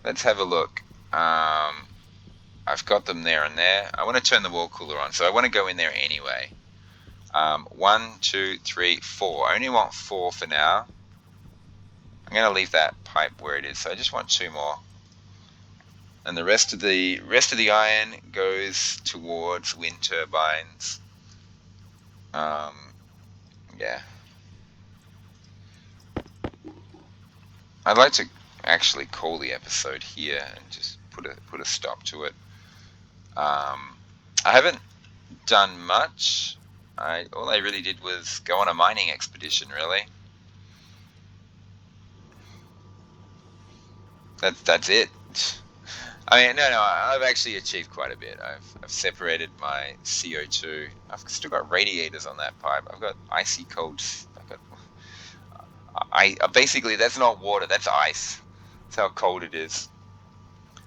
Let's have a look. I've got them there and there. I want to turn the wall cooler on, so I want to go in there anyway. 1, 2, 3, 4. I only want 4 for now. I'm going to leave that pipe where it is, so I just want 2 more. And the rest of the iron goes towards wind turbines. Yeah. I'd like to actually call the episode here and just put a stop to it. I haven't done much. All I really did was go on a mining expedition, really. That's it. I mean, no, I've actually achieved quite a bit. I've separated my CO2. I've still got radiators on that pipe. I've got icy cold. Basically, that's not water. That's ice. That's how cold it is.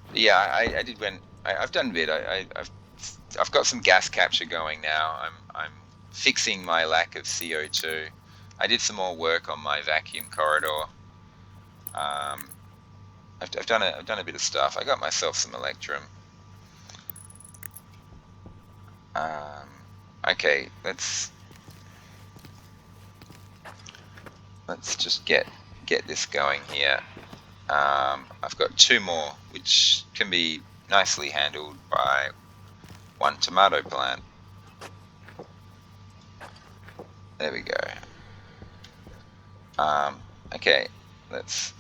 But yeah, I did when I've done a bit. I've got some gas capture going now. I'm fixing my lack of CO2. I did some more work on my vacuum corridor. I've done a bit of stuff. I got myself some electrum. Okay, let's just get this going here. I've got 2 more, which can be nicely handled by 1 tomato plant. There we go. Okay, let's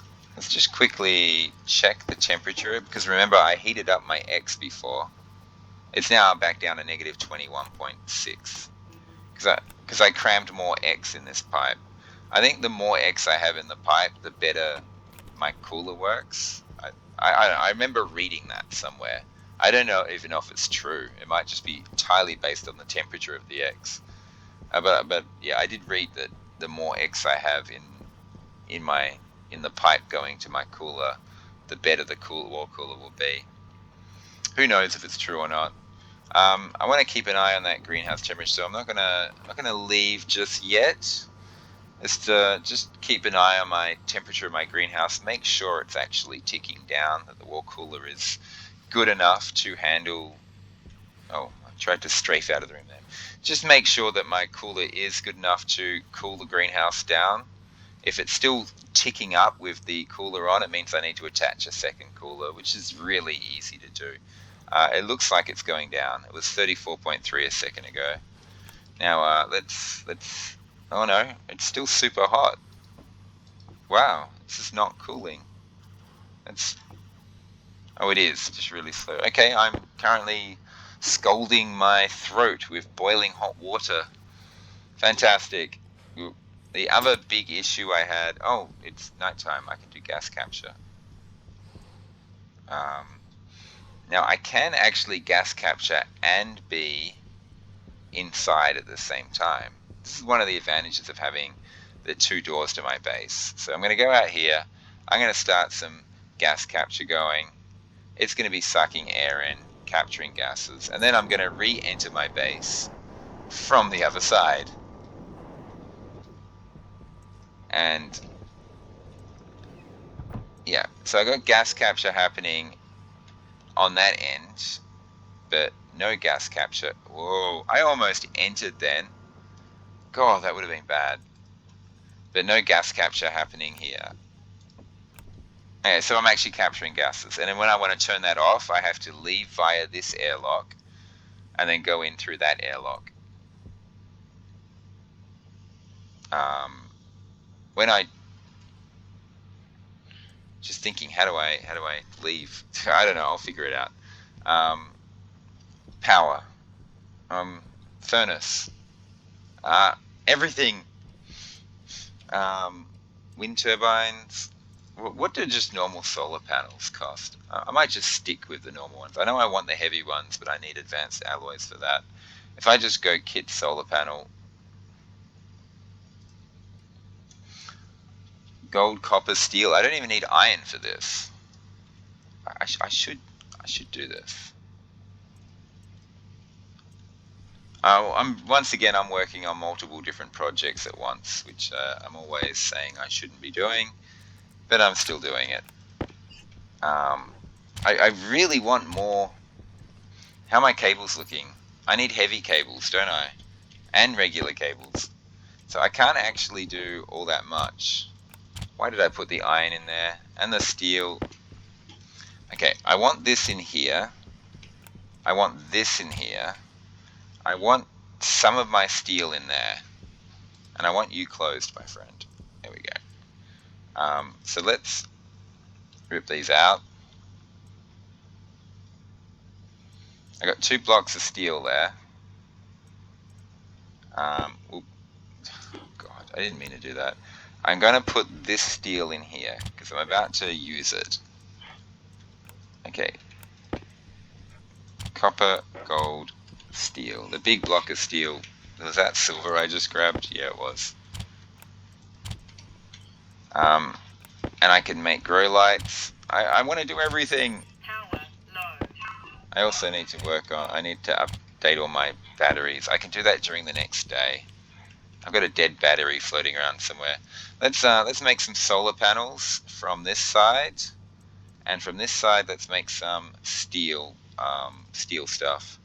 just quickly check the temperature, because remember I heated up my X before. It's now back down to negative 21.6 because I crammed more X in this pipe. I think the more X I have in the pipe, the better my cooler works. I remember reading that somewhere. I don't know even if it's true. It might just be entirely based on the temperature of the X. But yeah, I did read that the more X I have in the pipe going to my cooler, the better the wall cooler will be. Who knows if it's true or not. I want to keep an eye on that greenhouse temperature, so I'm not gonna leave just yet. Just keep an eye on my temperature of my greenhouse. Make sure it's actually ticking down, that the wall cooler is good enough to handle... Oh, I tried to strafe out of the room there. Just make sure that my cooler is good enough to cool the greenhouse down. If it's still ticking up with the cooler on, it means I need to attach a second cooler, which is really easy to do. It looks like it's going down. It was 34.3 a second ago. Now let's... Oh no, it's still super hot. Wow, this is not cooling. Oh, it is, just really slow. Okay, I'm currently scalding my throat with boiling hot water. Fantastic. The other big issue I had... Oh, it's nighttime. I can do gas capture. Now, I can actually gas capture and be inside at the same time. This is one of the advantages of having the 2 doors to my base. So I'm going to go out here. I'm going to start some gas capture going. It's going to be sucking air in, capturing gases, and then I'm going to re-enter my base from the other side. And yeah, so I got gas capture happening on that end, but no gas capture. Whoa, I almost entered then. God, that would have been bad. But no gas capture happening here. Okay, so I'm actually capturing gases. And then when I want to turn that off, I have to leave via this airlock and then go in through that airlock. When I just thinking, how do I leave? I don't know. I'll figure it out. Power, furnace, everything. Wind turbines. What do just normal solar panels cost? I might just stick with the normal ones. I know I want the heavy ones, but I need advanced alloys for that. If I just go kit solar panel, gold, copper, steel. I don't even need iron for this. I should do this. I'm working on multiple different projects at once, which I'm always saying I shouldn't be doing, but I'm still doing it. I really want more. How are my cables looking? I need heavy cables, don't I? And regular cables. So I can't actually do all that much. Why did I put the iron in there? And the steel. Okay, I want this in here. I want this in here. I want some of my steel in there. And I want you closed, my friend. There we go. So let's rip these out. I got 2 blocks of steel there. God, I didn't mean to do that. I'm going to put this steel in here because I'm about to use it. Okay. Copper, gold, steel. The big block of steel. Was that silver I just grabbed? Yeah, it was. And I can make grow lights. I want to do everything. Power low. I also need to work on, I need to update all my batteries. I can do that during the next day. I've got a dead battery floating around somewhere. Let's make some solar panels from this side, and from this side let's make some steel stuff.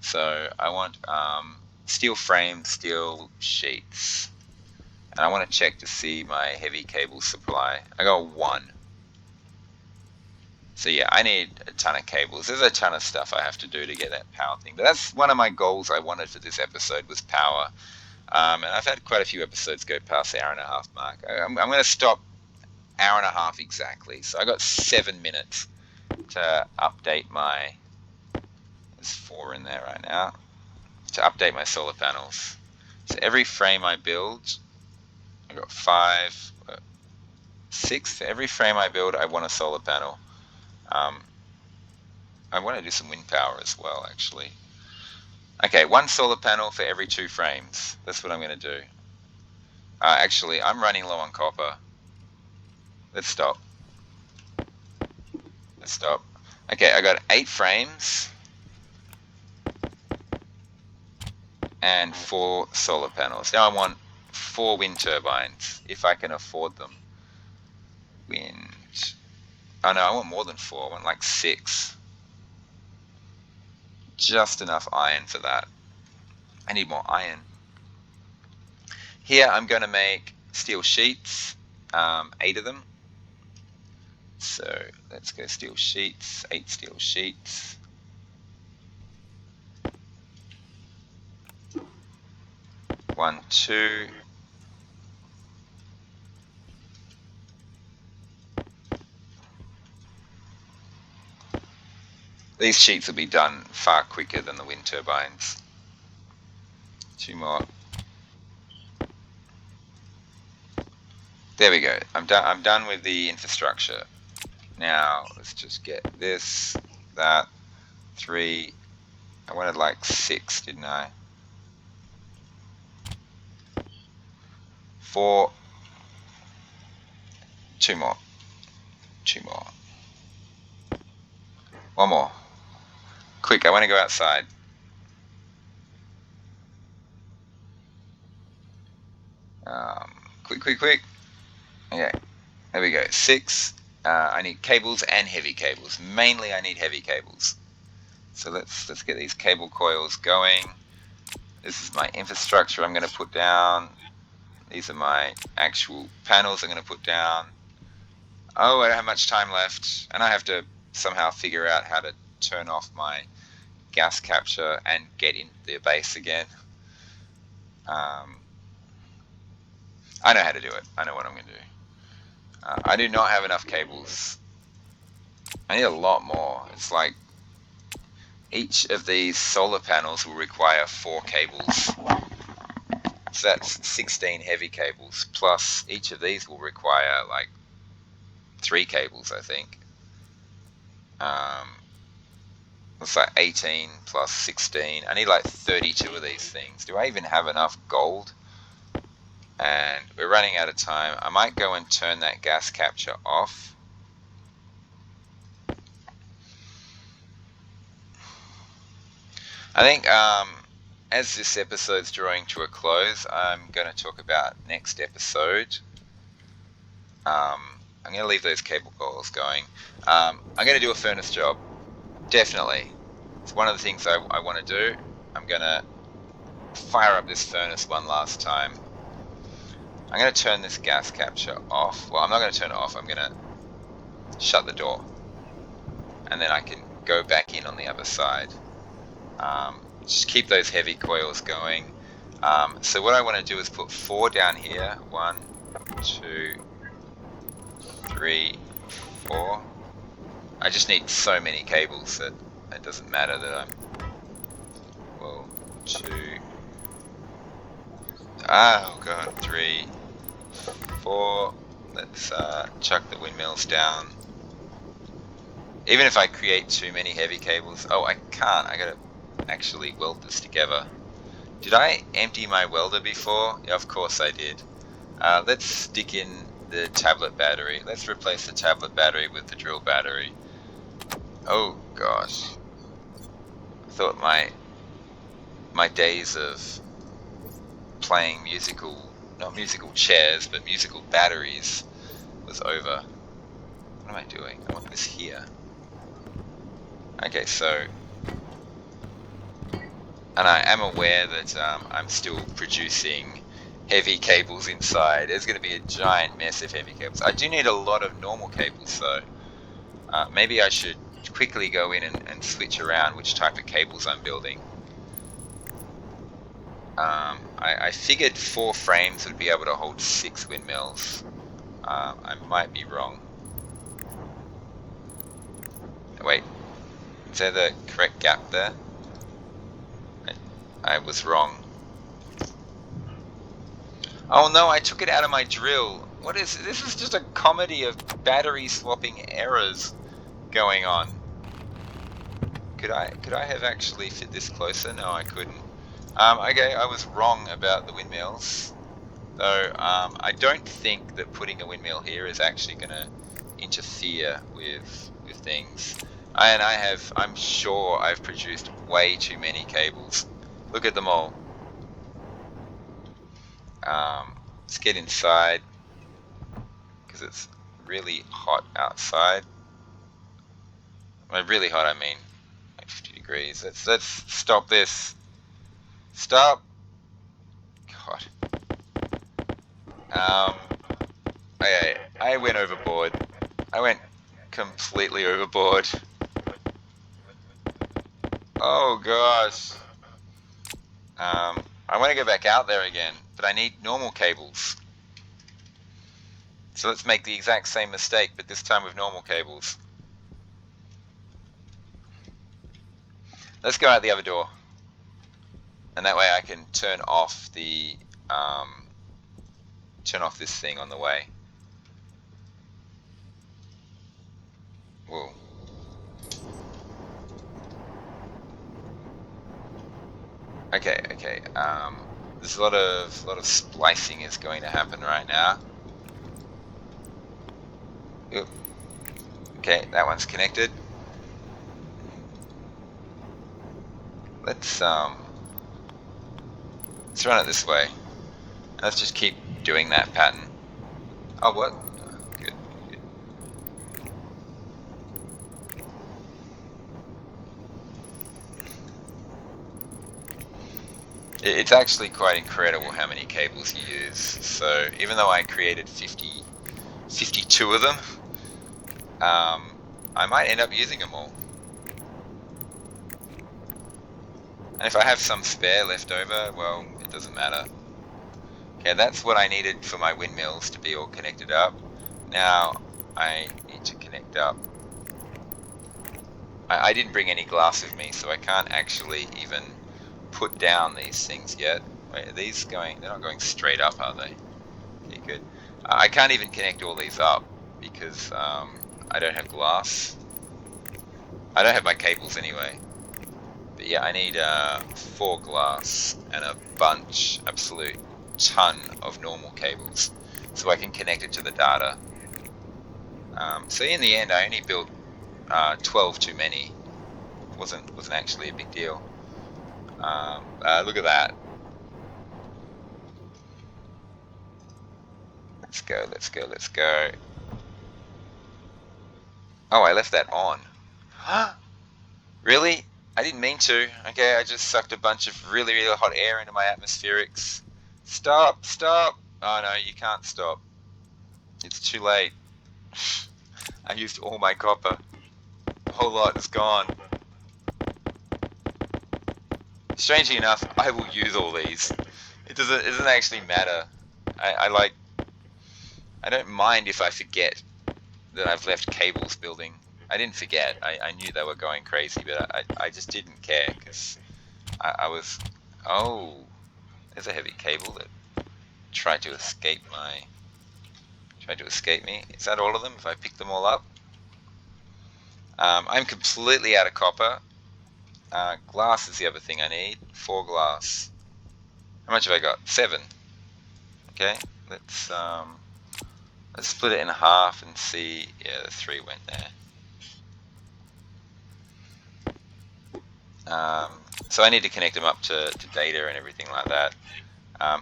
So I want steel frames, steel sheets, and I want to check to see my heavy cable supply. I got 1. So yeah, I need a ton of cables. There's a ton of stuff I have to do to get that power thing. But that's one of my goals I wanted for this episode was power. And I've had quite a few episodes go past the 1.5 hour mark. I'm going to stop 1.5 hours exactly. So I got 7 minutes to update my. There's 4 in there right now. To update my solar panels. So every frame I build, I got 5, 6. For every frame I build, I want a solar panel. I want to do some wind power as well, actually. Okay, 1 solar panel for every 2 frames. That's what I'm going to do. Actually, I'm running low on copper. Let's stop. Okay, I got 8 frames and 4 solar panels. Now I want 4 wind turbines, if I can afford them. Wind. Oh no, I want more than 4. I want like 6. Just enough iron for that. I need more iron. Here I'm going to make steel sheets, 8 of them. So let's go steel sheets, 8 steel sheets. One, 2. These sheets will be done far quicker than the wind turbines. 2 more. There we go. I'm done with the infrastructure. Now let's just get this, that, 3. I wanted like 6, didn't I? 4. Two more. One more. Quick, I want to go outside. Quick. Okay, there we go. 6. I need cables and heavy cables. Mainly I need heavy cables. So let's get these cable coils going. This is my infrastructure I'm going to put down. These are my actual panels I'm going to put down. Oh, I don't have much time left, and I have to somehow figure out how to turn off my gas capture and get into the base again. I know how to do it. I know what I'm going to do. I do not have enough cables. I need a lot more. It's like each of these solar panels will require 4 cables. So that's 16 heavy cables, plus each of these will require like 3 cables, I think. It's like 18 plus 16. I need like 32 of these things. Do I even have enough gold? And we're running out of time. I might go and turn that gas capture off. I think as this episode's drawing to a close, I'm going to talk about next episode. I'm going to leave those cable coils going. I'm going to do a furnace job. Definitely. It's one of the things I want to do. I'm going to fire up this furnace one last time. I'm going to turn this gas capture off. Well, I'm not going to turn it off. I'm going to shut the door. And then I can go back in on the other side. Just keep those heavy coils going. So what I want to do is put 4 down here. 1, 2, 3, 4. I just need so many cables that it doesn't matter that I'm... Well, 2... Oh god, 3, 4. Let's chuck the windmills down. Even if I create too many heavy cables... Oh, I can't. I gotta actually weld this together. Did I empty my welder before? Yeah, of course I did. Let's stick in the tablet battery. Let's replace the tablet battery with the drill battery. Oh gosh. I thought my days of playing not musical chairs, but musical batteries was over. What am I doing? I want this here. Okay, so... And I am aware that I'm still producing heavy cables inside. There's going to be a giant mess of heavy cables. I do need a lot of normal cables though. Maybe I should quickly go in and switch around which type of cables I'm building. I figured 4 frames would be able to hold 6 windmills. I might be wrong. Wait, is there the correct gap there? I was wrong. Oh no, I took it out of my drill. What is this? Is just a comedy of battery swapping errors going on. Could I have actually fit this closer? No, I couldn't. Okay, I was wrong about the windmills. Though I don't think that putting a windmill here is actually going to interfere with things. I'm sure I've produced way too many cables. Look at them all. Let's get inside because it's really hot outside. By really hot, I mean like 50 degrees. Let's stop this. Stop. God. Okay, I went overboard. I went completely overboard. Oh gosh. I want to go back out there again, but I need normal cables. So let's make the exact same mistake, but this time with normal cables. Let's go out the other door. And that way I can turn off the turn off this thing on the way. Whoa. Okay. There's a lot of splicing is going to happen right now. Oop. Okay, that one's connected. Let's run it this way. Let's just keep doing that pattern. Oh, what? Good. It's actually quite incredible how many cables you use. So even though I created 52 of them, I might end up using them all. And if I have some spare left over, well, it doesn't matter. Okay, that's what I needed for my windmills to be all connected up. Now I need to connect up. I didn't bring any glass with me, so I can't actually even put down these things yet. Wait, are these going? They're not going straight up, are they? Okay, good. I can't even connect all these up because I don't have glass. I don't have my cables anyway. But yeah, I need 4 glass and a bunch, absolute ton of normal cables, so I can connect it to the data. So in the end, I only built 12 too many. wasn't actually a big deal. Look at that. Let's go, let's go, let's go. Oh, I left that on. Huh? Really? I didn't mean to. Okay, I just sucked a bunch of really, really hot air into my atmospherics. Stop, stop. Oh no, you can't stop. It's too late. I used all my copper. The whole lot is gone. Strangely enough, I will use all these. It doesn't actually matter. I like. I don't mind if I forget that I've left cables building. I didn't forget. I knew they were going crazy, but I just didn't care because I was. Oh, there's a heavy cable that tried to escape my. Tried to escape me. Is that all of them? If I pick them all up, I'm completely out of copper. Glass is the other thing I need. 4 glass. How much have I got? 7. Okay, let's split it in half and see. Yeah, the 3 went there. So I need to connect them up to data and everything like that.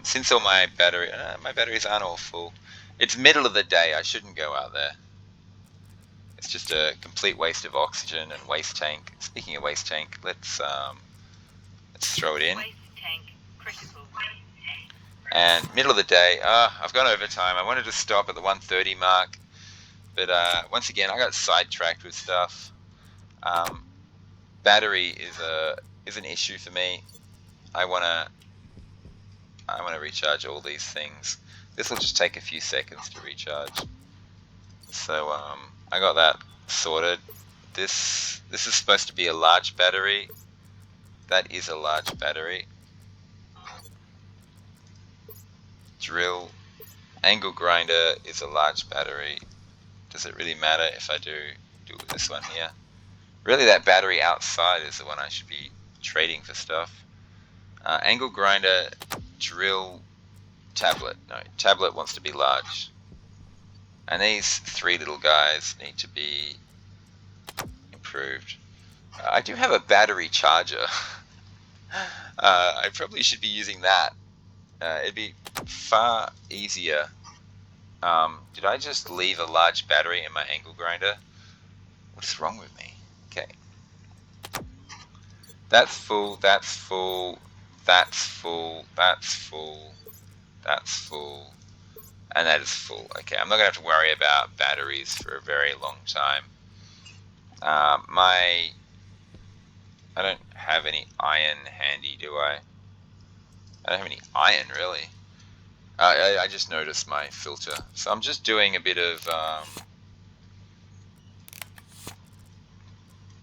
Since all my batteries aren't all full. It's middle of the day. I shouldn't go out there. It's just a complete waste of oxygen and waste tank. Speaking of waste tank, let's throw it in. Waste tank critical. And middle of the day, I've gone overtime. I wanted to stop at the 1:30 mark, but once again, I got sidetracked with stuff. Battery is an issue for me. I wanna recharge all these things. This will just take a few seconds to recharge. So I got that sorted. This is supposed to be a large battery. That is a large battery. Drill. Angle grinder is a large battery. Does it really matter if I do this one here? Really, that battery outside is the one I should be trading for stuff. Angle grinder, drill, tablet. No, tablet wants to be large. And these 3 little guys need to be improved. I do have a battery charger. I probably should be using that. It'd be far easier. Did I just leave a large battery in my angle grinder? What's wrong with me? Okay. That's full, that's full, that's full, that's full, that's full, and that is full. Okay, I'm not going to have to worry about batteries for a very long time. I don't have any iron handy, do I? I don't have any iron, really. I just noticed my filter. So I'm just doing a bit of...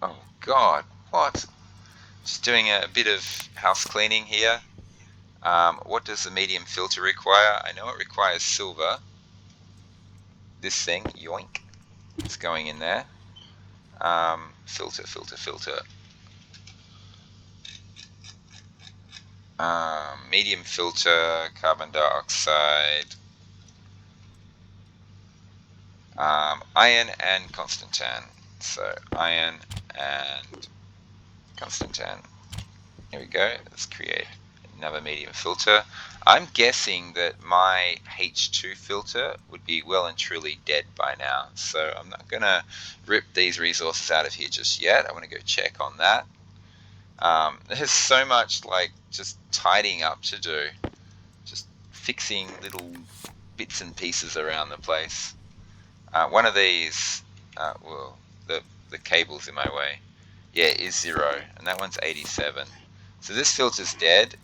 oh, God. What? Just doing a bit of house cleaning here. What does the medium filter require? I know it requires silver. This thing, yoink, it's going in there. Filter, filter, filter. Medium filter, carbon dioxide. Iron and Constantan. So iron and Constantan. Here we go. Let's create another medium filter. I'm guessing that my H2 filter would be well and truly dead by now, so I'm not going to rip these resources out of here just yet. I want to go check on that. There's so much like just tidying up to do, just fixing little bits and pieces around the place. One of these, well, the cable's in my way. Yeah, is 0, and that one's 87. So this filter's dead.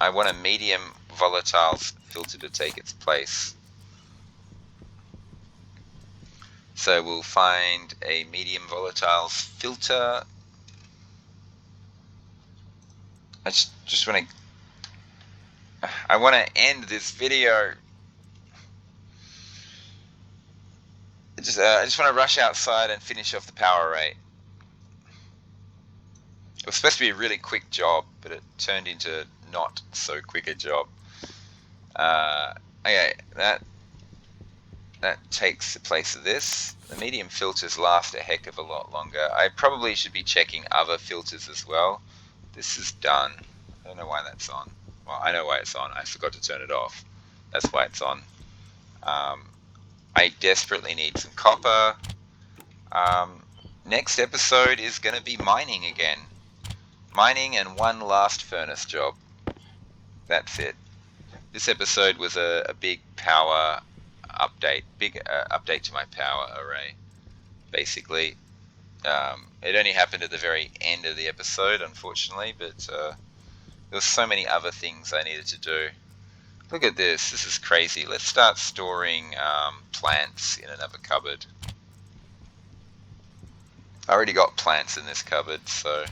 I want a medium volatile filter to take its place. So we'll find a medium volatile filter. I just want to end this video. I just want to rush outside and finish off the power rate. It was supposed to be a really quick job, but it turned into not so quick a job. Okay, that takes the place of this. The medium filters last a heck of a lot longer. I probably should be checking other filters as well. This is done. I don't know why that's on. Well, I know why it's on. I forgot to turn it off. That's why it's on. I desperately need some copper. Next episode is going to be mining again. Mining and one last furnace job. That's it. This episode was a big power update, update to my power array, basically. It only happened at the very end of the episode, unfortunately, but there were so many other things I needed to do. Look at this. This is crazy. Let's start storing plants in another cupboard. I already got plants in this cupboard, so...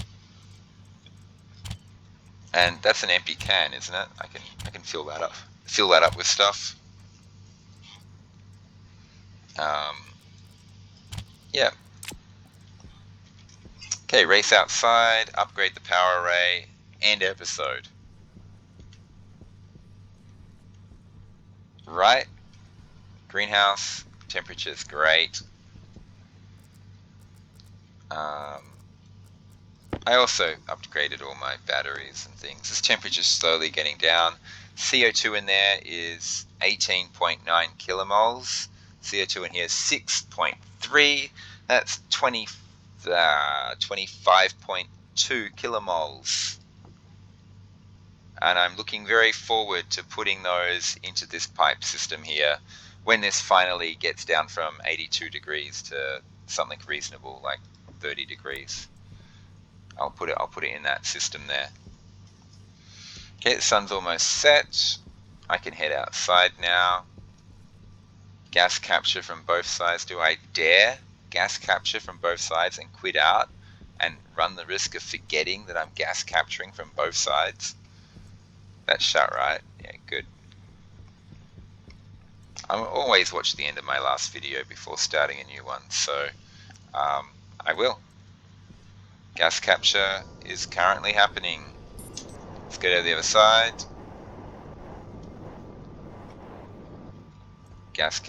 And that's an empty can, isn't it? I can fill that up. Fill that up with stuff. Yeah. Okay, race outside, upgrade the power array, end episode. Right. Greenhouse, temperature's great. I also upgraded all my batteries and things. This temperature's slowly getting down. CO2 in there is 18.9 kilomoles. CO2 in here is 6.3. That's 25.2 kilomoles. And I'm looking very forward to putting those into this pipe system here when this finally gets down from 82 degrees to something reasonable, like 30 degrees. I'll put it in that system there. Okay, the sun's almost set. I can head outside now. Gas capture from both sides. Do I dare gas capture from both sides and quit out and run the risk of forgetting that I'm gas capturing from both sides? That's shut, right? Yeah, good. I always watch the end of my last video before starting a new one, so I will. Gas capture is currently happening. Let's go to the other side.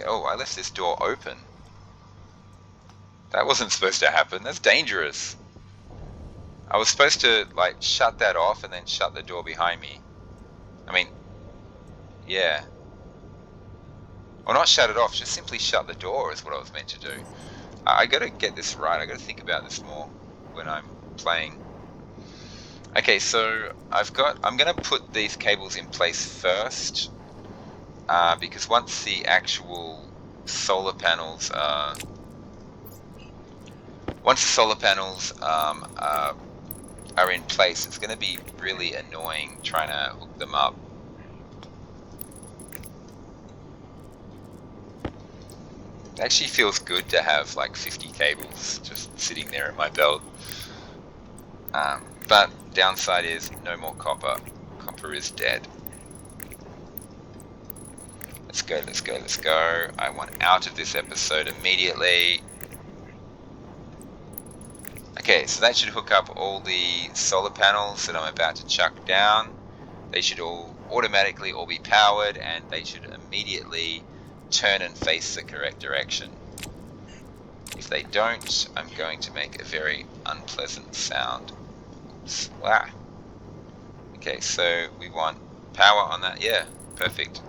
Oh, I left this door open. That wasn't supposed to happen. That's dangerous. I was supposed to like shut that off and then shut the door behind me. I mean, yeah. Or not shut it off, just simply shut the door is what I was meant to do. I gotta get this right. I gotta think about this more when I'm playing. Okay, so I'm gonna put these cables in place first, because once the actual solar panels are in place, it's gonna be really annoying trying to hook them up. It actually feels good to have like 50 cables just sitting there in my belt. But downside is no more copper. Copper is dead. Let's go, let's go, let's go. I want out of this episode immediately. Okay, so that should hook up all the solar panels that I'm about to chuck down. They should all automatically all be powered, and they should immediately turn and face the correct direction. If they don't, I'm going to make a very unpleasant sound. Oops. Wow. Okay, so we want power on that. Yeah, perfect.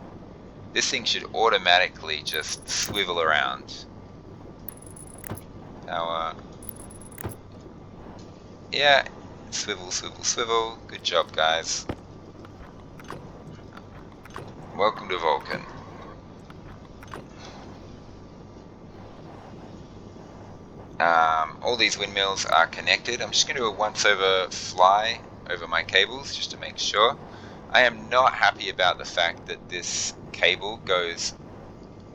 This thing should automatically just swivel around. Power. Yeah, swivel, swivel, swivel. Good job, guys. Welcome to Vulcan. All these windmills are connected. I'm just going to do a once over fly over my cables just to make sure. I am not happy about the fact that this cable goes...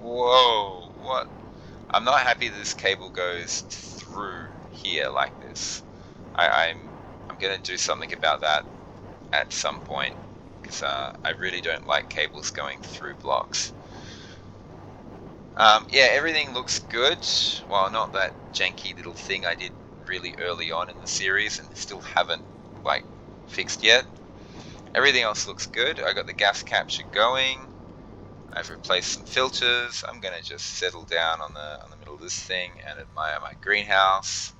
Whoa, what? I'm not happy that this cable goes through here like this. I'm going to do something about that at some point, because I really don't like cables going through blocks. Yeah, everything looks good. Well, not that janky little thing I did really early on in the series and still haven't like fixed yet. Everything else looks good. I got the gas capture going. I've replaced some filters. I'm gonna just settle down on the middle of this thing and admire my greenhouse.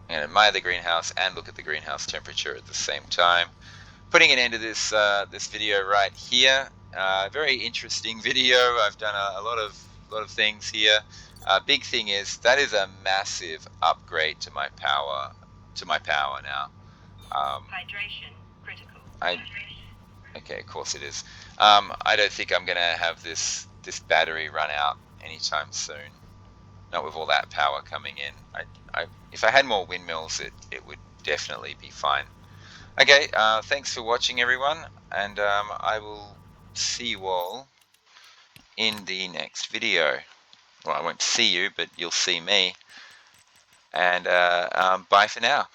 And admire the greenhouse and look at the greenhouse temperature at the same time. Putting an end to this this video right here. Very interesting video. I've done a lot of things here. Big thing is that is a massive upgrade to my power now. Hydration critical. Okay, of course it is. I don't think I'm gonna have this battery run out anytime soon. Not with all that power coming in. If I had more windmills, it would definitely be fine. Okay, thanks for watching, everyone, and I will see you all in the next video. Well, I won't see you, but you'll see me. And bye for now.